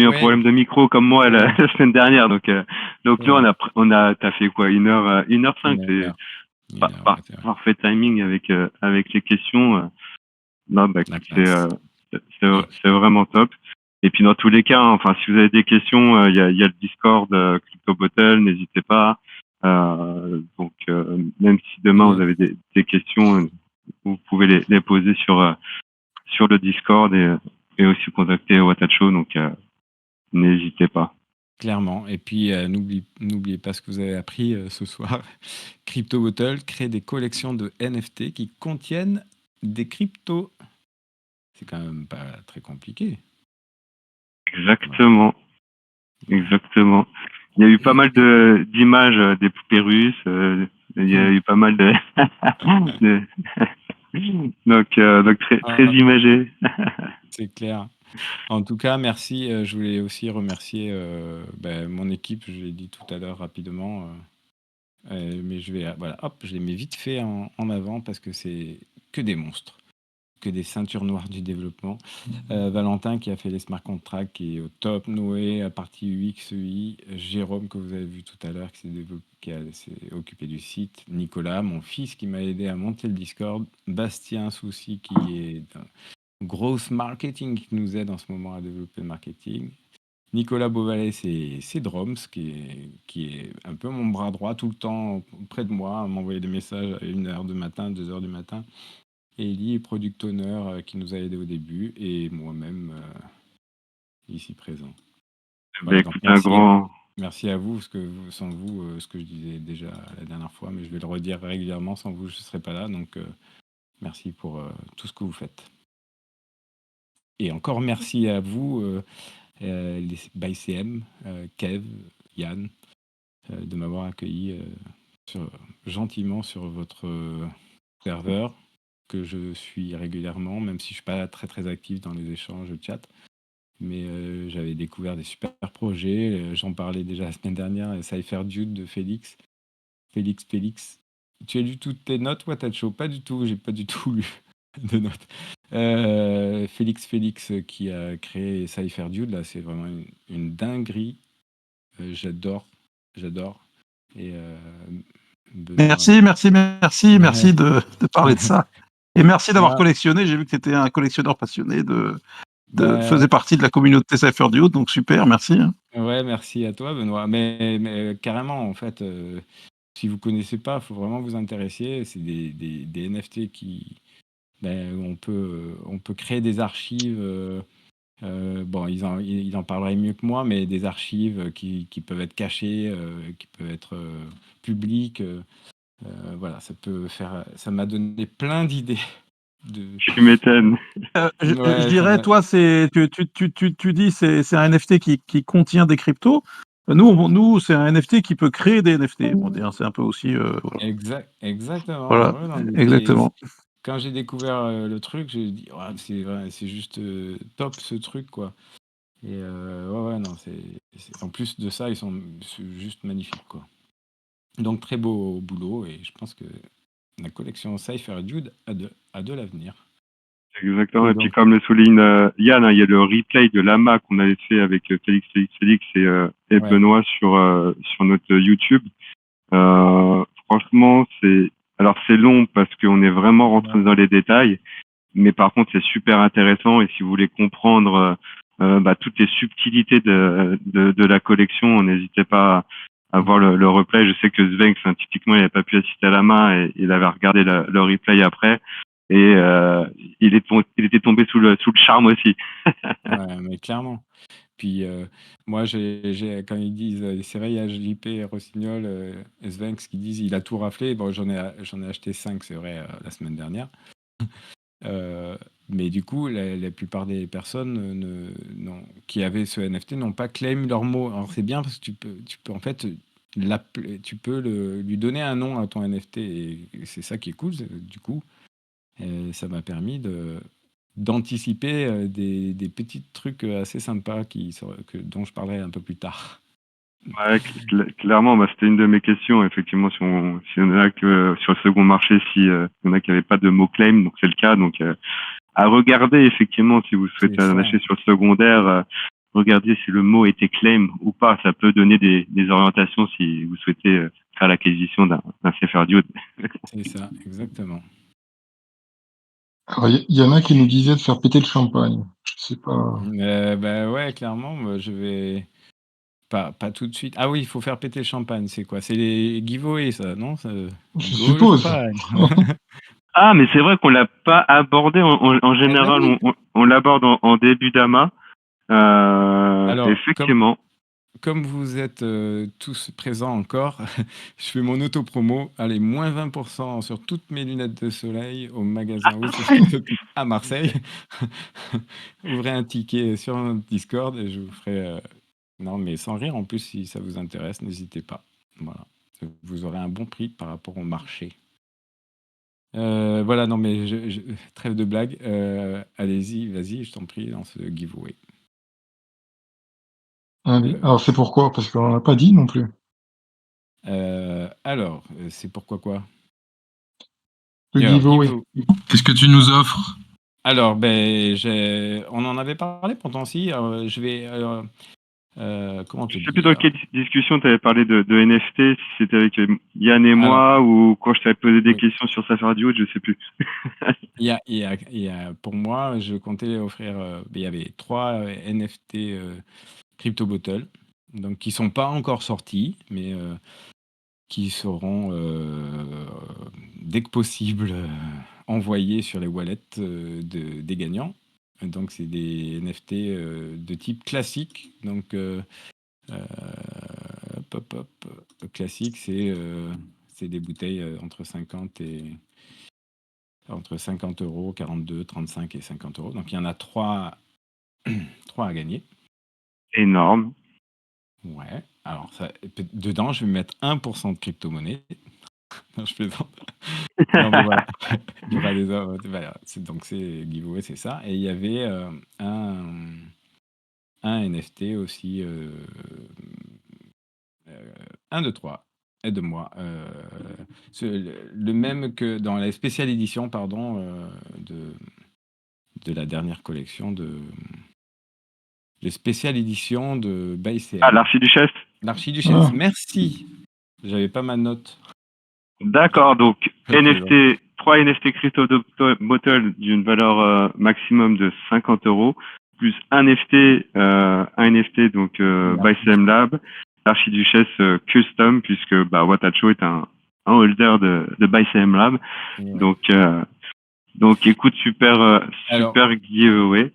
Speaker 2: un
Speaker 1: Ouais,
Speaker 2: problème de micro comme moi
Speaker 1: c'est vrai,
Speaker 2: la semaine dernière, donc
Speaker 1: c'est
Speaker 2: nous
Speaker 1: vrai.
Speaker 2: t'as fait quoi 1h05,
Speaker 1: Une
Speaker 2: c'est
Speaker 1: heure, une heure, ouais, c'est vrai.
Speaker 2: parfait timing avec les questions. Non,
Speaker 1: La
Speaker 2: écoute,
Speaker 1: classe.
Speaker 2: c'est vraiment top. Et puis dans tous les cas, hein, enfin si vous avez des questions, il y a le Discord Crypto Bottle, n'hésitez pas. Donc même si demain vous
Speaker 1: Et
Speaker 2: avez des questions, vous pouvez les poser sur le Discord et aussi contacter Watacho, donc n'hésitez pas.
Speaker 1: clairement. Et puis, n'oubliez pas ce que vous avez appris ce soir. Crypto Bottle crée des collections de NFT qui contiennent des cryptos. C'est quand même pas très compliqué.
Speaker 2: Exactement.
Speaker 1: Voilà.
Speaker 2: Exactement. Il y a eu pas mal d'images des poupées russes. Il y a eu pas mal de, de... donc très imagé.
Speaker 1: C'est clair. En tout cas, merci. Je voulais aussi remercier mon équipe. Je l'ai dit tout à l'heure rapidement. Mais je vais, voilà, hop, je les mets vite fait en avant parce que c'est que des monstres, que des ceintures noires du développement. Valentin qui a fait les smart contracts, qui est au top. Noé, à partie UXEI. Jérôme que vous avez vu tout à l'heure, qui s'est occupé du site. Nicolas, mon fils, qui m'a aidé à monter le Discord. Bastien Souci, qui est growth marketing, qui nous aide en ce moment à développer le marketing. Nicolas Beauvalet, c'est Droms, qui est un peu mon bras droit tout le temps près de moi, à m'envoyer des messages à 1h du matin, 2h du matin. Et Ellie, product owner, qui nous a aidés au début, et moi-même, ici présent. Voilà, donc
Speaker 2: Écoute, un grand.
Speaker 1: merci à vous, parce que sans vous, ce que je disais déjà la dernière fois, mais je vais le redire régulièrement, sans vous, je ne serais pas là. Donc, merci pour tout ce que vous faites. Et encore merci à vous, les ByCM, Kev, Yann, de m'avoir accueilli gentiment sur votre serveur, que je suis régulièrement, même si je ne suis pas très très actif dans les échanges chat. Mais j'avais découvert des super projets. J'en parlais déjà la semaine dernière, CypherDude de Félix. Félix. Tu as lu toutes tes notes, Watacho? Pas du tout, j'ai pas du tout lu de notes. Félix qui a créé CypherDude, là, c'est vraiment une dinguerie. J'adore. Et Benoît.
Speaker 5: Merci de parler de ça. Et merci d'avoir
Speaker 1: Ah,
Speaker 5: collectionné. J'ai vu que tu étais un collectionneur passionné de faisait partie de la communauté Cypher Dude, donc super, merci. Hein.
Speaker 1: Ouais, merci à toi, Benoît. Mais carrément, en fait, si vous connaissez pas, il faut vraiment vous intéresser. C'est des NFT qui, on peut créer des archives. Bon, ils en parleraient mieux que moi, mais des archives qui peuvent être cachées, qui peuvent être publiques. Voilà, ça m'a donné plein d'idées.
Speaker 2: Tu m'étonnes.
Speaker 5: Je dirais, toi, tu dis c'est un NFT qui contient des cryptos. Nous, c'est un NFT qui peut créer des NFT. Bon, c'est un peu aussi. Voilà.
Speaker 1: Exactement.
Speaker 5: Voilà,
Speaker 1: Ouais, non,
Speaker 5: exactement.
Speaker 1: Quand j'ai découvert le truc, j'ai dit, c'est juste top ce truc, quoi. Et ouais, non, en plus de ça, c'est juste magnifique, quoi. Donc, très beau boulot, et je pense que la collection Cypher Dude a de l'avenir.
Speaker 2: Exactement. Et puis, comme le souligne Yann, hein, il y a le replay de l'AMA qu'on avait fait avec Félix et Benoît sur notre YouTube. Franchement, c'est long parce qu'on est vraiment rentré dans les détails, mais par contre, c'est super intéressant. Et si vous voulez comprendre toutes les subtilités de la collection, n'hésitez pas à voir le replay. Je sais que Svenx, typiquement, il n'avait pas pu assister à la main et il avait regardé le replay après. Et il était tombé sous le charme aussi.
Speaker 1: Ouais, mais clairement. Puis moi, quand ils disent, c'est vrai, il y a JP Rossignol, Svenx qui disent il a tout raflé. Bon, j'en ai acheté 5, c'est vrai, la semaine dernière. Mais du coup, la plupart des personnes qui avaient ce NFT n'ont pas claim leur mot. Alors c'est bien parce que tu peux en fait tu peux lui donner un nom à ton NFT, et c'est ça qui est cool. Du coup, ça m'a permis d'anticiper des petits trucs assez sympas dont je parlerai un peu plus tard.
Speaker 2: Ouais, clairement, c'était une de mes questions. Effectivement, si on a que sur le second marché, si y en a qui n'avaient pas de mot claim, donc c'est le cas. Donc à regarder effectivement si vous souhaitez en acheter sur le secondaire, regardez si le mot était claim ou pas. Ça peut donner des orientations si vous souhaitez faire l'acquisition d'un Cypher Dude.
Speaker 1: C'est ça, exactement.
Speaker 4: Alors, il y en a qui nous disaient de faire péter le champagne. Je sais pas.
Speaker 1: Ouais, clairement, moi, je vais pas tout de suite. Ah oui, il faut faire péter le champagne, c'est quoi? C'est les giveaways, ça, non?
Speaker 4: Je
Speaker 1: Go le
Speaker 4: suppose.
Speaker 1: champagne.
Speaker 2: Ah, mais c'est vrai qu'on l'a pas abordé en général.
Speaker 1: oui.
Speaker 2: On l'aborde en début d'AMA.
Speaker 1: Alors,
Speaker 2: Effectivement.
Speaker 1: comme vous êtes tous présents encore, je fais mon auto-promo. Allez, moins 20% sur toutes mes lunettes de soleil au magasin à Marseille. Ouvrez un ticket sur notre Discord et je vous ferai... Non, mais sans rire, en plus, si ça vous intéresse, n'hésitez pas. Voilà. Vous aurez un bon prix par rapport au marché. Voilà, non, mais trêve de blague. Allez-y, vas-y, je t'en prie, dans ce giveaway.
Speaker 4: Allez. Alors, c'est pourquoi? Parce qu'on n'a pas dit non plus.
Speaker 1: Alors, c'est pourquoi quoi?
Speaker 4: Le giveaway.
Speaker 6: Qu'est-ce que tu nous offres?
Speaker 1: Alors, on en avait parlé pourtant si. Je vais... comment te
Speaker 2: Je sais
Speaker 1: dire?
Speaker 2: plus dans quelle discussion tu avais parlé de NFT, si c'était avec Yann et moi ou quand je t'avais posé des questions sur Cypher Dude, je sais plus.
Speaker 1: Il y a, pour moi, je comptais offrir. Il y avait 3 NFT Crypto Bottle, donc qui sont pas encore sortis, mais qui seront dès que possible envoyés sur les wallets des gagnants. Donc c'est des NFT de type classique. Donc classique, c'est des bouteilles entre 50 €, 42, 35 et 50 €. Donc il y en a 3 à gagner.
Speaker 2: Énorme.
Speaker 1: Ouais. Alors dedans, je vais mettre 1% de crypto-monnaie. Non, je plaisante. Non, mais voilà. Il y aura des voilà. Donc c'est giveaway, c'est ça. Et il y avait un NFT aussi, 1, 2, 3. Aide-moi. Le même que dans la spéciale édition, pardon, de la dernière collection les spéciales éditions de ByCM.
Speaker 2: Ah, l'Archiduchesse.
Speaker 1: L'Archiduchesse, merci. J'avais pas ma note.
Speaker 2: D'accord, donc 3 NFT Crypto Bottle d'une valeur maximum de 50 €. plus un NFT donc ByCM Lab, l'archiduchesse custom, puisque Watacho est un holder de ByCM Lab. Donc écoute, super giveaway.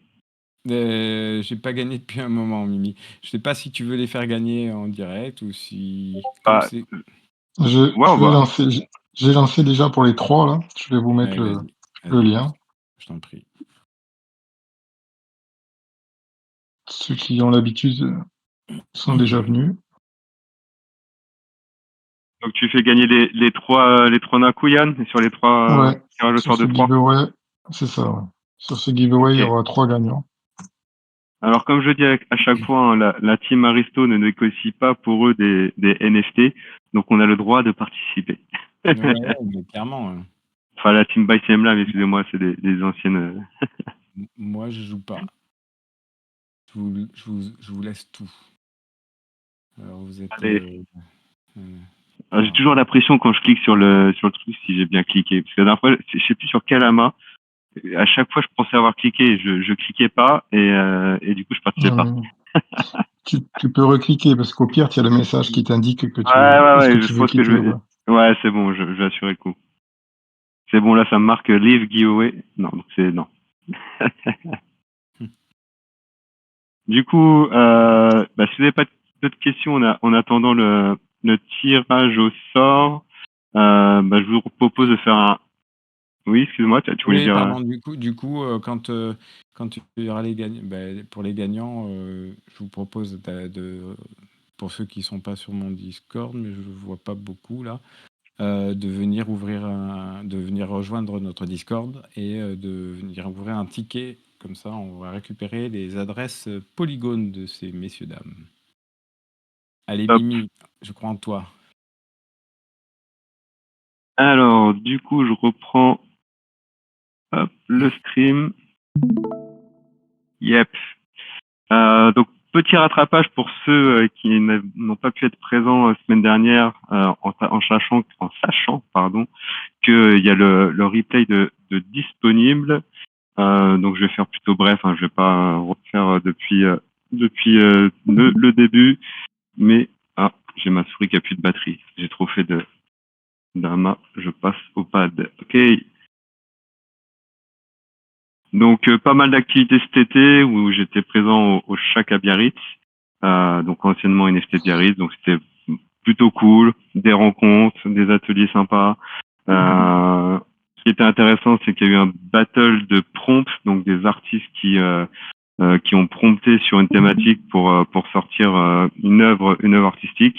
Speaker 1: J'ai pas gagné depuis un moment, Mimi. Je sais pas si tu veux les faire gagner en direct ou si.
Speaker 4: J'ai lancé déjà pour les 3 là. Je vais vous mettre le lien.
Speaker 1: Je t'en prie.
Speaker 4: Ceux qui ont l'habitude sont déjà venus.
Speaker 2: Donc tu fais gagner les trois Nakuyan sur les 3 tirages au sort de 3.
Speaker 4: Giveaway, c'est ça. Ouais. Sur ce giveaway, il y aura 3 gagnants.
Speaker 2: Alors comme je dis à chaque fois, hein, la team Aristo ne négocie pas pour eux des NFT, donc on a le droit de participer.
Speaker 1: Ouais, mais clairement.
Speaker 2: Enfin la team ByCM Lab, excusez-moi, c'est des anciennes.
Speaker 1: Moi je joue pas. Je vous laisse tout. Alors vous êtes.
Speaker 2: J'ai toujours la pression quand je clique sur le truc si j'ai bien cliqué, parce que la dernière fois, je sais plus sur quel amas. À chaque fois, je pensais avoir cliqué, je cliquais pas et du coup, je participais pas.
Speaker 4: Tu peux recliquer parce qu'au pire, tu as le message qui t'indique que tu
Speaker 2: je
Speaker 4: veux
Speaker 2: pense que ouais, c'est bon, je vais assurer le coup. C'est bon, là, ça me marque Leave Giveaway. Non, c'est non. Du coup, si vous n'avez pas d'autres questions en attendant le tirage au sort, je vous propose de faire un. Oui, excuse-moi, tu voulais dire.
Speaker 1: Pardon, du coup, quand il y aura les gagnants, pour les gagnants, je vous propose pour ceux qui sont pas sur mon Discord, mais je ne vois pas beaucoup là, de venir rejoindre notre Discord et de venir ouvrir un ticket. Comme ça, on va récupérer les adresses polygones de ces messieurs dames. Allez, Mimi, je crois en toi.
Speaker 2: Alors, du coup, je reprends le stream. Yep. Donc, petit rattrapage pour ceux qui n'ont pas pu être présents la semaine dernière, en sachant qu'il y a le replay de disponible. Donc, je vais faire plutôt bref. Je vais pas refaire depuis le début. Mais j'ai ma souris qui a plus de batterie. J'ai trop fait d'amas. Je passe au pad. Ok. Donc pas mal d'activités cet été où j'étais présent au Shack à Biarritz, donc anciennement NFT de Biarritz, donc c'était plutôt cool, des rencontres, des ateliers sympas. Ce qui était intéressant, c'est qu'il y a eu un battle de prompts, donc des artistes qui ont prompté sur une thématique pour sortir une œuvre artistique.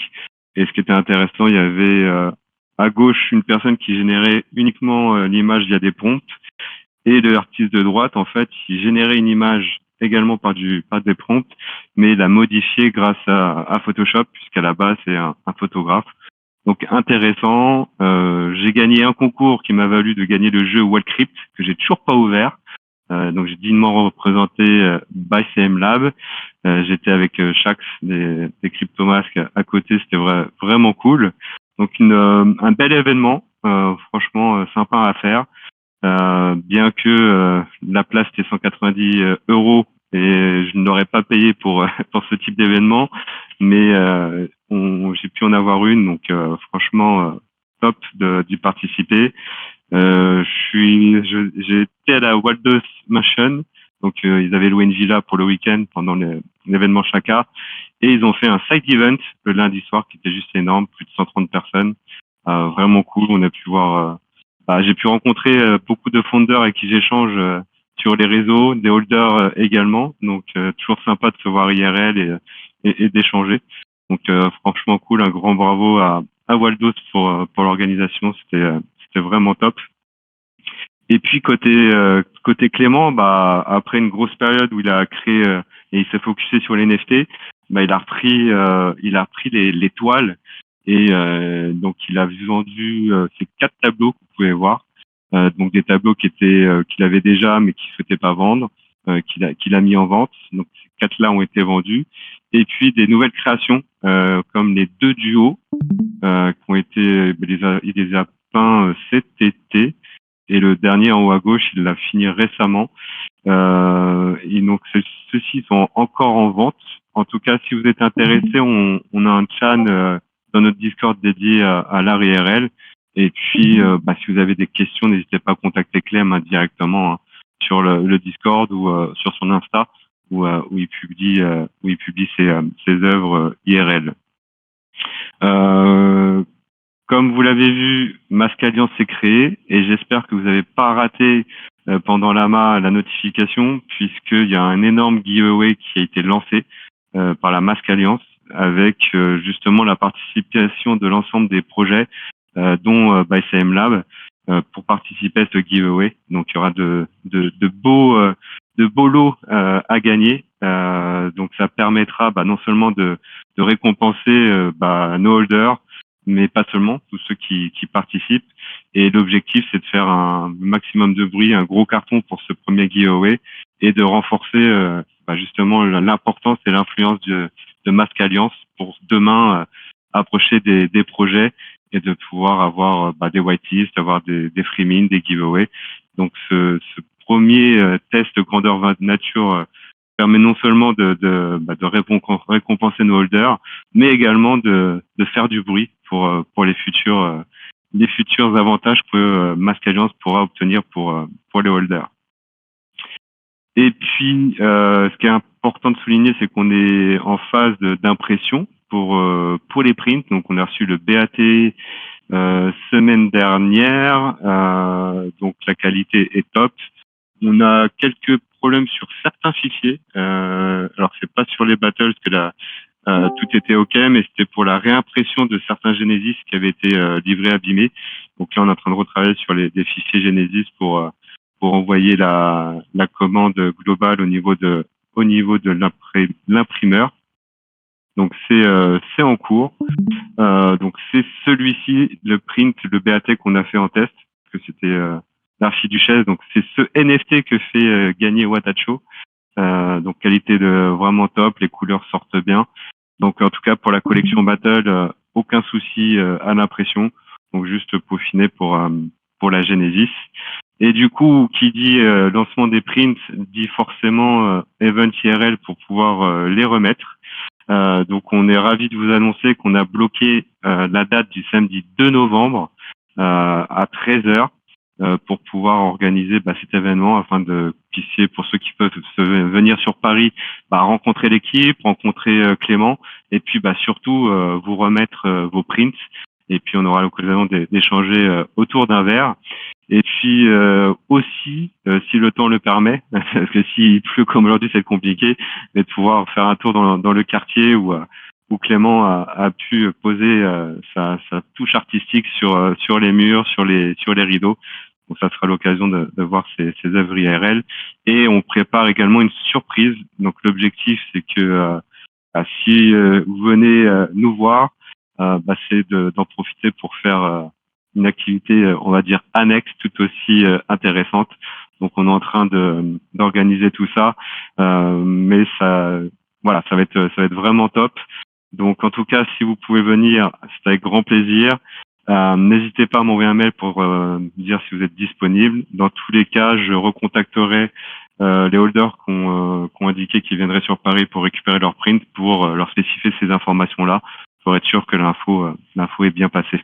Speaker 2: Et ce qui était intéressant, il y avait à gauche une personne qui générait uniquement l'image via des prompts. Et l'artiste de droite, en fait, il générait une image également par des prompts, mais la modifiait grâce à Photoshop, puisqu'à la base, c'est un photographe. Donc, intéressant. J'ai gagné un concours qui m'a valu de gagner le jeu Wallcrypt, que j'ai toujours pas ouvert. Donc, j'ai dignement représenté ByCM Lab. J'étais avec Shax des Cryptomasques à côté. C'était vraiment cool. Donc, un bel événement, franchement sympa à faire. Bien que la place était 190 € et je n'aurais pas payé pour ce type d'événement, mais j'ai pu en avoir une, donc franchement top d'y participer. J'ai été à la Waldos Mansion, donc ils avaient loué une villa pour le week-end pendant l'événement Chaka, et ils ont fait un side event le lundi soir qui était juste énorme, plus de 130 personnes, vraiment cool. On a pu voir j'ai pu rencontrer beaucoup de founders avec qui j'échange sur les réseaux, des holders également. Donc, toujours sympa de se voir IRL et d'échanger. Donc, franchement cool. Un grand bravo à Waldos pour l'organisation. C'était vraiment top. Et puis, côté Clément, après une grosse période où il a créé et il s'est focusé sur les NFT, il a repris les toiles. Et donc il a vendu ces 4 tableaux que vous pouvez voir, donc des tableaux qu'il avait déjà mais qu'il souhaitait pas vendre, qu'il a mis en vente. Donc ces 4-là ont été vendus. Et puis des nouvelles créations comme les 2 duos qui ont été, il les a peints cet été. Et le dernier en haut à gauche, il l'a fini récemment. Et donc ceux-ci sont encore en vente. En tout cas, si vous êtes intéressé, on a un channel dans notre Discord dédié à l'art IRL. Et puis, si vous avez des questions, n'hésitez pas à contacter Clem directement sur le Discord ou sur son Insta où il publie ses œuvres IRL. Comme vous l'avez vu, Masque Alliance s'est créé et j'espère que vous n'avez pas raté pendant l'AMA la notification, puisqu'il y a un énorme giveaway qui a été lancé par la Masque Alliance avec justement la participation de l'ensemble des projets dont ByCM Lab pour participer à ce giveaway. Donc il y aura de beaux lots à gagner. Donc ça permettra non seulement de récompenser nos holders, mais pas seulement, tous ceux qui participent. Et l'objectif, c'est de faire un maximum de bruit, un gros carton pour ce premier giveaway et de renforcer justement l'importance et l'influence de Masque Alliance pour demain approcher des projets et de pouvoir avoir des whitelists, avoir des free min, des giveaways. Donc ce premier test grandeur nature permet non seulement de récompenser nos holders, mais également de faire du bruit pour les futurs avantages que Masque Alliance pourra obtenir pour les holders. Et puis, ce qui est important de souligner, c'est qu'on est en phase d'impression pour les prints. Donc, on a reçu le BAT semaine dernière. Donc, la qualité est top. On a quelques problèmes sur certains fichiers. Alors, c'est pas sur les battles que tout était OK, mais c'était pour la réimpression de certains Genesis qui avaient été livrés abîmés. Donc là, on est en train de retravailler sur des fichiers Genesis pour envoyer la commande globale au niveau de l'imprimeur. Donc c'est en cours. Donc c'est celui-ci, le print, le BAT qu'on a fait en test, que c'était l'archiduchesse. Donc c'est ce NFT que fait gagner Watacho. Donc qualité vraiment top, les couleurs sortent bien. Donc en tout cas pour la collection Battle, aucun souci à l'impression. Donc juste peaufiner pour la Genesis. Et du coup, qui dit lancement des prints dit forcément event IRL pour pouvoir les remettre. Donc on est ravi de vous annoncer qu'on a bloqué la date du samedi 2 novembre à 13h. Pour pouvoir organiser cet événement afin de puissiez, pour ceux qui peuvent venir sur Paris, rencontrer l'équipe, rencontrer Clément et puis surtout vous remettre vos prints et puis on aura l'occasion d'échanger autour d'un verre et puis aussi si le temps le permet parce que s'il pleut comme aujourd'hui c'est compliqué, mais de pouvoir faire un tour dans le quartier où Clément a pu poser sa touche artistique sur les murs, sur les rideaux. Donc ça sera l'occasion de voir ces œuvres IRL. Et on prépare également une surprise. Donc l'objectif, c'est que si vous venez nous voir, c'est d'en profiter pour faire une activité, on va dire, annexe, tout aussi intéressante. Donc on est en train d'organiser tout ça. Mais ça va être vraiment top. Donc en tout cas, si vous pouvez venir, c'est avec grand plaisir. N'hésitez pas à m'envoyer un mail pour dire si vous êtes disponible. Dans tous les cas, je recontacterai les holders qui ont indiqué qu'ils viendraient sur Paris pour récupérer leur print pour leur spécifier ces informations-là pour être sûr que l'info est bien passée.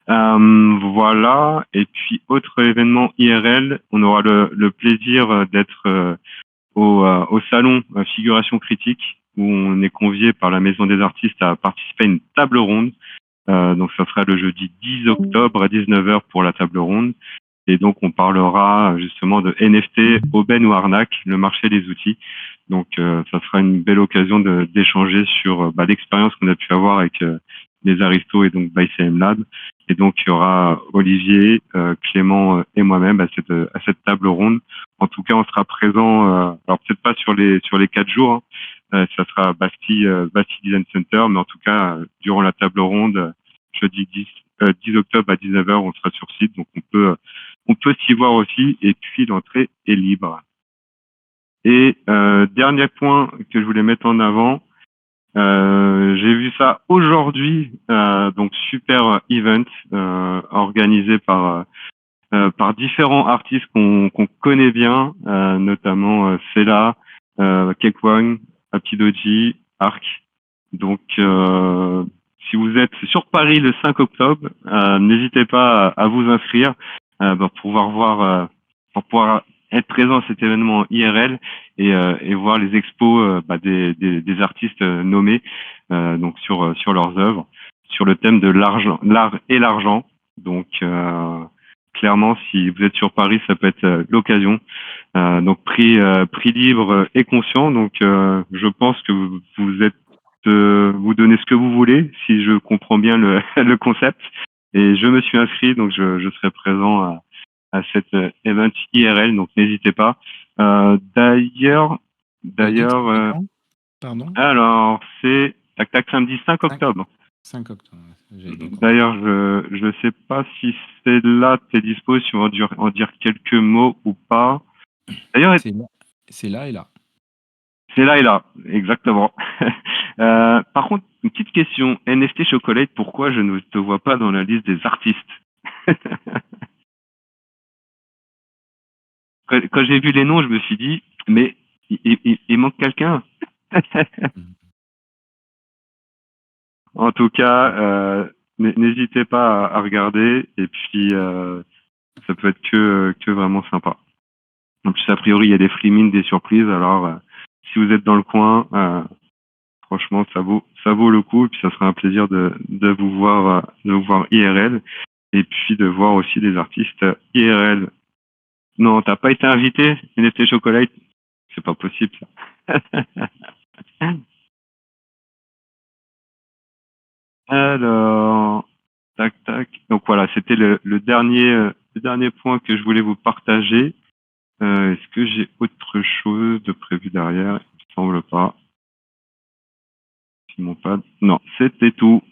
Speaker 2: Voilà. Et puis autre événement IRL, on aura le plaisir d'être au salon Figuration Critique où on est convié par la Maison des Artistes à participer à une table ronde. Donc ça sera le jeudi 10 octobre à 19h pour la table ronde. Et donc on parlera justement de NFT, aubaine ou arnaque, le marché des outils. Donc ça sera une belle occasion d'échanger sur l'expérience qu'on a pu avoir avec les Aristos et donc ByCM Lab. Et donc il y aura Olivier, Clément et moi-même à cette table ronde. En tout cas on sera présent, alors peut-être pas sur les 4 jours, ça sera Bastille Design Center, mais en tout cas durant la table ronde, jeudi 10 octobre à 19h, on sera sur site, donc on peut s'y voir aussi, et puis l'entrée est libre. Et dernier point que je voulais mettre en avant, j'ai vu ça aujourd'hui, donc super event organisé par par différents artistes qu'on connaît bien, notamment Fela, Kekwan, Apidoji, Arc. Donc, si vous êtes sur Paris le 5 octobre, n'hésitez pas à vous inscrire pour pouvoir être présent à cet événement IRL et voir les expos des artistes nommés donc sur leurs œuvres, sur le thème de l'art et l'argent. Donc, clairement, si vous êtes sur Paris, ça peut être l'occasion. Donc, prix libre et conscient. Donc, je pense que vous donnez ce que vous voulez, si je comprends bien le concept. Et je me suis inscrit, donc je serai présent à cet event IRL, donc n'hésitez pas. D'ailleurs,
Speaker 1: Pardon.
Speaker 2: alors c'est samedi 5 octobre.
Speaker 1: 5 octobre.
Speaker 2: D'ailleurs, je sais pas si c'est là t'es dispo, si on va en dire quelques mots ou pas. D'ailleurs,
Speaker 1: c'est là et là.
Speaker 2: C'est là et là, exactement. Par contre, une petite question. NFT Chocolate, pourquoi je ne te vois pas dans la liste des artistes? Quand j'ai vu les noms, je me suis dit, mais il manque quelqu'un. En tout cas, n'hésitez pas à regarder, et puis ça peut être que vraiment sympa. En plus, a priori, il y a des free mint, des surprises, alors si vous êtes dans le coin, franchement, ça vaut le coup, et puis ça sera un plaisir de vous voir IRL, et puis de voir aussi des artistes IRL. Non, t'as pas été invité, NFT Chocolate? C'est pas possible, ça. Alors, tac. Donc voilà, c'était le dernier point que je voulais vous partager. Est-ce que j'ai autre chose de prévu derrière? Il me semble pas. Non, c'était tout.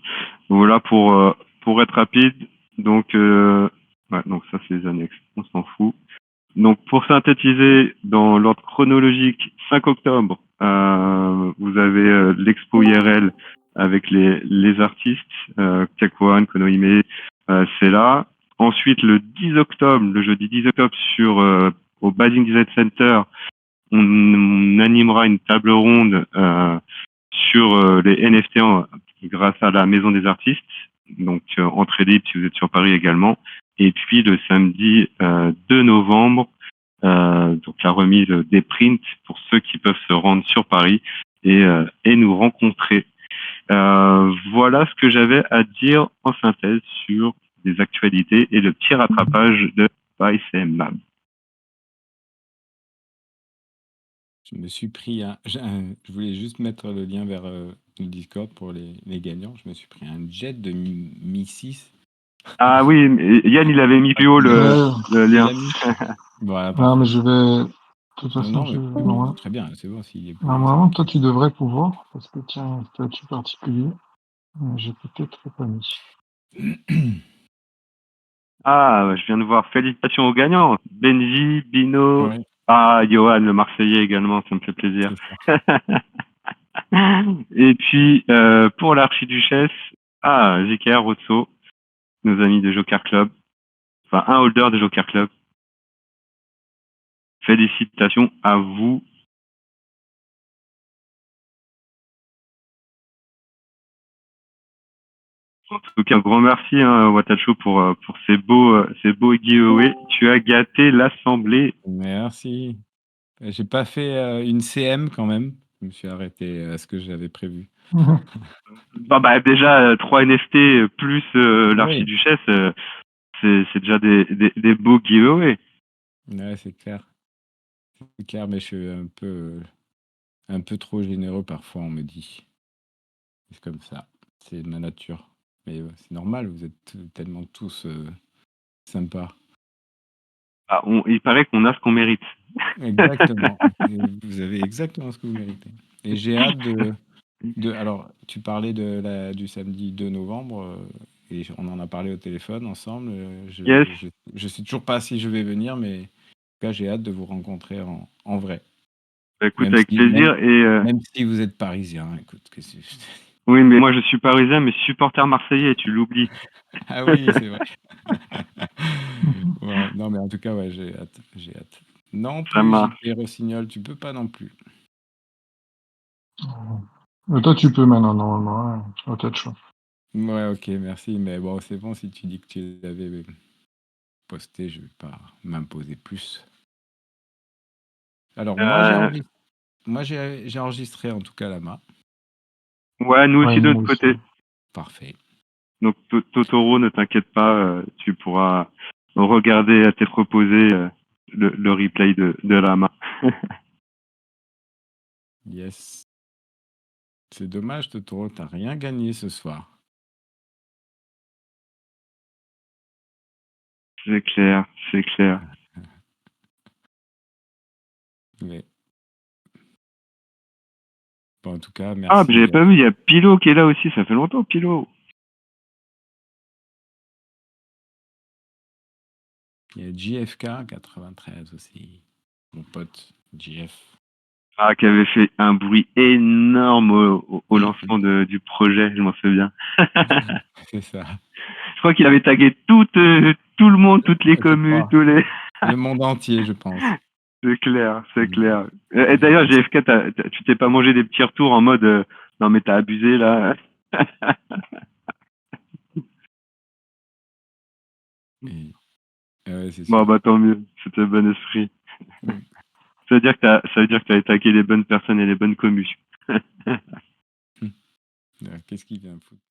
Speaker 2: Voilà pour être rapide. Donc, donc ça c'est les annexes, on s'en fout. Donc pour synthétiser, dans l'ordre chronologique, 5 octobre, vous avez l'expo IRL avec les artistes, Kekwan, Konohime, c'est là. Ensuite, le jeudi 10 octobre, au Basing Design Center, on animera une table ronde sur les NFT grâce à la Maison des Artistes, donc entrée libre si vous êtes sur Paris également. Et puis le samedi 2 novembre, donc la remise des prints pour ceux qui peuvent se rendre sur Paris et nous rencontrer. Voilà ce que j'avais à dire en synthèse sur les actualités et le petit rattrapage de ICM Lab.
Speaker 1: Je me suis pris je voulais juste mettre le lien vers le Discord pour les gagnants. Je me suis pris un jet de Mi 6.
Speaker 2: Ah oui, Yann, il avait mis plus haut le lien.
Speaker 1: Voilà,
Speaker 4: non, mais je vais... De toute façon,
Speaker 1: très bien, c'est bon.
Speaker 4: Normalement, toi, tu devrais pouvoir, parce que tiens, statut particulier, j'ai peut-être pas mis.
Speaker 2: Ah, je viens de voir. Félicitations aux gagnants. Benji, Bino, Johan, le Marseillais également, ça me fait plaisir. Et puis, pour l'archiduchesse, JKR, Rotso, nos amis de Joker Club. Enfin, un holder de Joker Club. Félicitations à vous. En tout cas, un grand merci, Watacho, pour ces beaux giveaways. Tu as gâté l'assemblée.
Speaker 1: Merci. J'ai pas fait une CM quand même. Je me suis arrêté à ce que j'avais prévu.
Speaker 2: Déjà, 3 NFT plus l'archiduchesse, c'est déjà des beaux giveaways.
Speaker 1: Ouais, c'est clair. C'est clair, mais je suis un peu trop généreux parfois, on me dit. C'est comme ça. C'est ma nature. Mais c'est normal, vous êtes tellement tous sympas.
Speaker 2: Il paraît qu'on a ce qu'on mérite.
Speaker 1: Exactement. Vous avez exactement ce que vous méritez. Et j'ai hâte alors, tu parlais du samedi 2 novembre, et on en a parlé au téléphone ensemble. Je sais toujours pas si je vais venir, mais en tout cas, j'ai hâte de vous rencontrer en vrai.
Speaker 2: Écoute, avec plaisir.
Speaker 1: Même si vous êtes parisien, écoute.
Speaker 2: Oui, mais moi je suis parisien, mais supporter marseillais, tu l'oublies.
Speaker 1: Ah oui, c'est vrai. Ouais, Non, mais en tout cas, ouais, j'ai hâte. J'ai hâte. Non
Speaker 2: Ça
Speaker 1: plus,
Speaker 2: marche.
Speaker 1: JP Rossignol, tu peux pas non plus.
Speaker 4: Toi, tu peux maintenant, normalement, hein, au touch.
Speaker 1: Ouais, ok, merci. Mais bon, c'est bon si tu dis que tu l'avais posté, je vais pas m'imposer plus. Alors, j'ai enregistré en tout cas Lama.
Speaker 2: Ouais, nous
Speaker 4: Ouais,
Speaker 2: aussi de
Speaker 4: nous
Speaker 2: notre
Speaker 4: aussi.
Speaker 2: côté.
Speaker 1: Parfait.
Speaker 2: Donc Totoro, ne t'inquiète pas, tu pourras regarder à tête reposée le replay de Lama.
Speaker 1: Yes. C'est dommage, Totoro, t'as rien gagné ce soir.
Speaker 2: C'est clair, c'est clair.
Speaker 1: Mais... Bon, en tout cas,
Speaker 2: Ah,
Speaker 1: merci.
Speaker 2: j'avais pas vu, il y a Pilo qui est là aussi, ça fait longtemps, Pilo.
Speaker 1: Il y a JFK 93 aussi. Mon pote JF.
Speaker 2: Ah, qui avait fait un bruit énorme au lancement du projet, je m'en souviens.
Speaker 1: C'est ça.
Speaker 2: Je crois qu'il avait tagué tout le monde, toutes les
Speaker 1: Je
Speaker 2: communes,
Speaker 1: crois.
Speaker 2: tous les...
Speaker 1: Le monde entier, je pense.
Speaker 2: C'est clair, c'est clair. Et d'ailleurs, GFK, tu t'es pas mangé des petits retours en mode non mais t'as abusé là.
Speaker 1: Ouais, c'est
Speaker 2: Bon
Speaker 1: sûr.
Speaker 2: bah tant mieux, c'était bon esprit.
Speaker 1: Mm.
Speaker 2: Ça veut dire que t'as attaqué les bonnes personnes et les bonnes communes.
Speaker 1: Qu'est-ce qu'il vient foutre?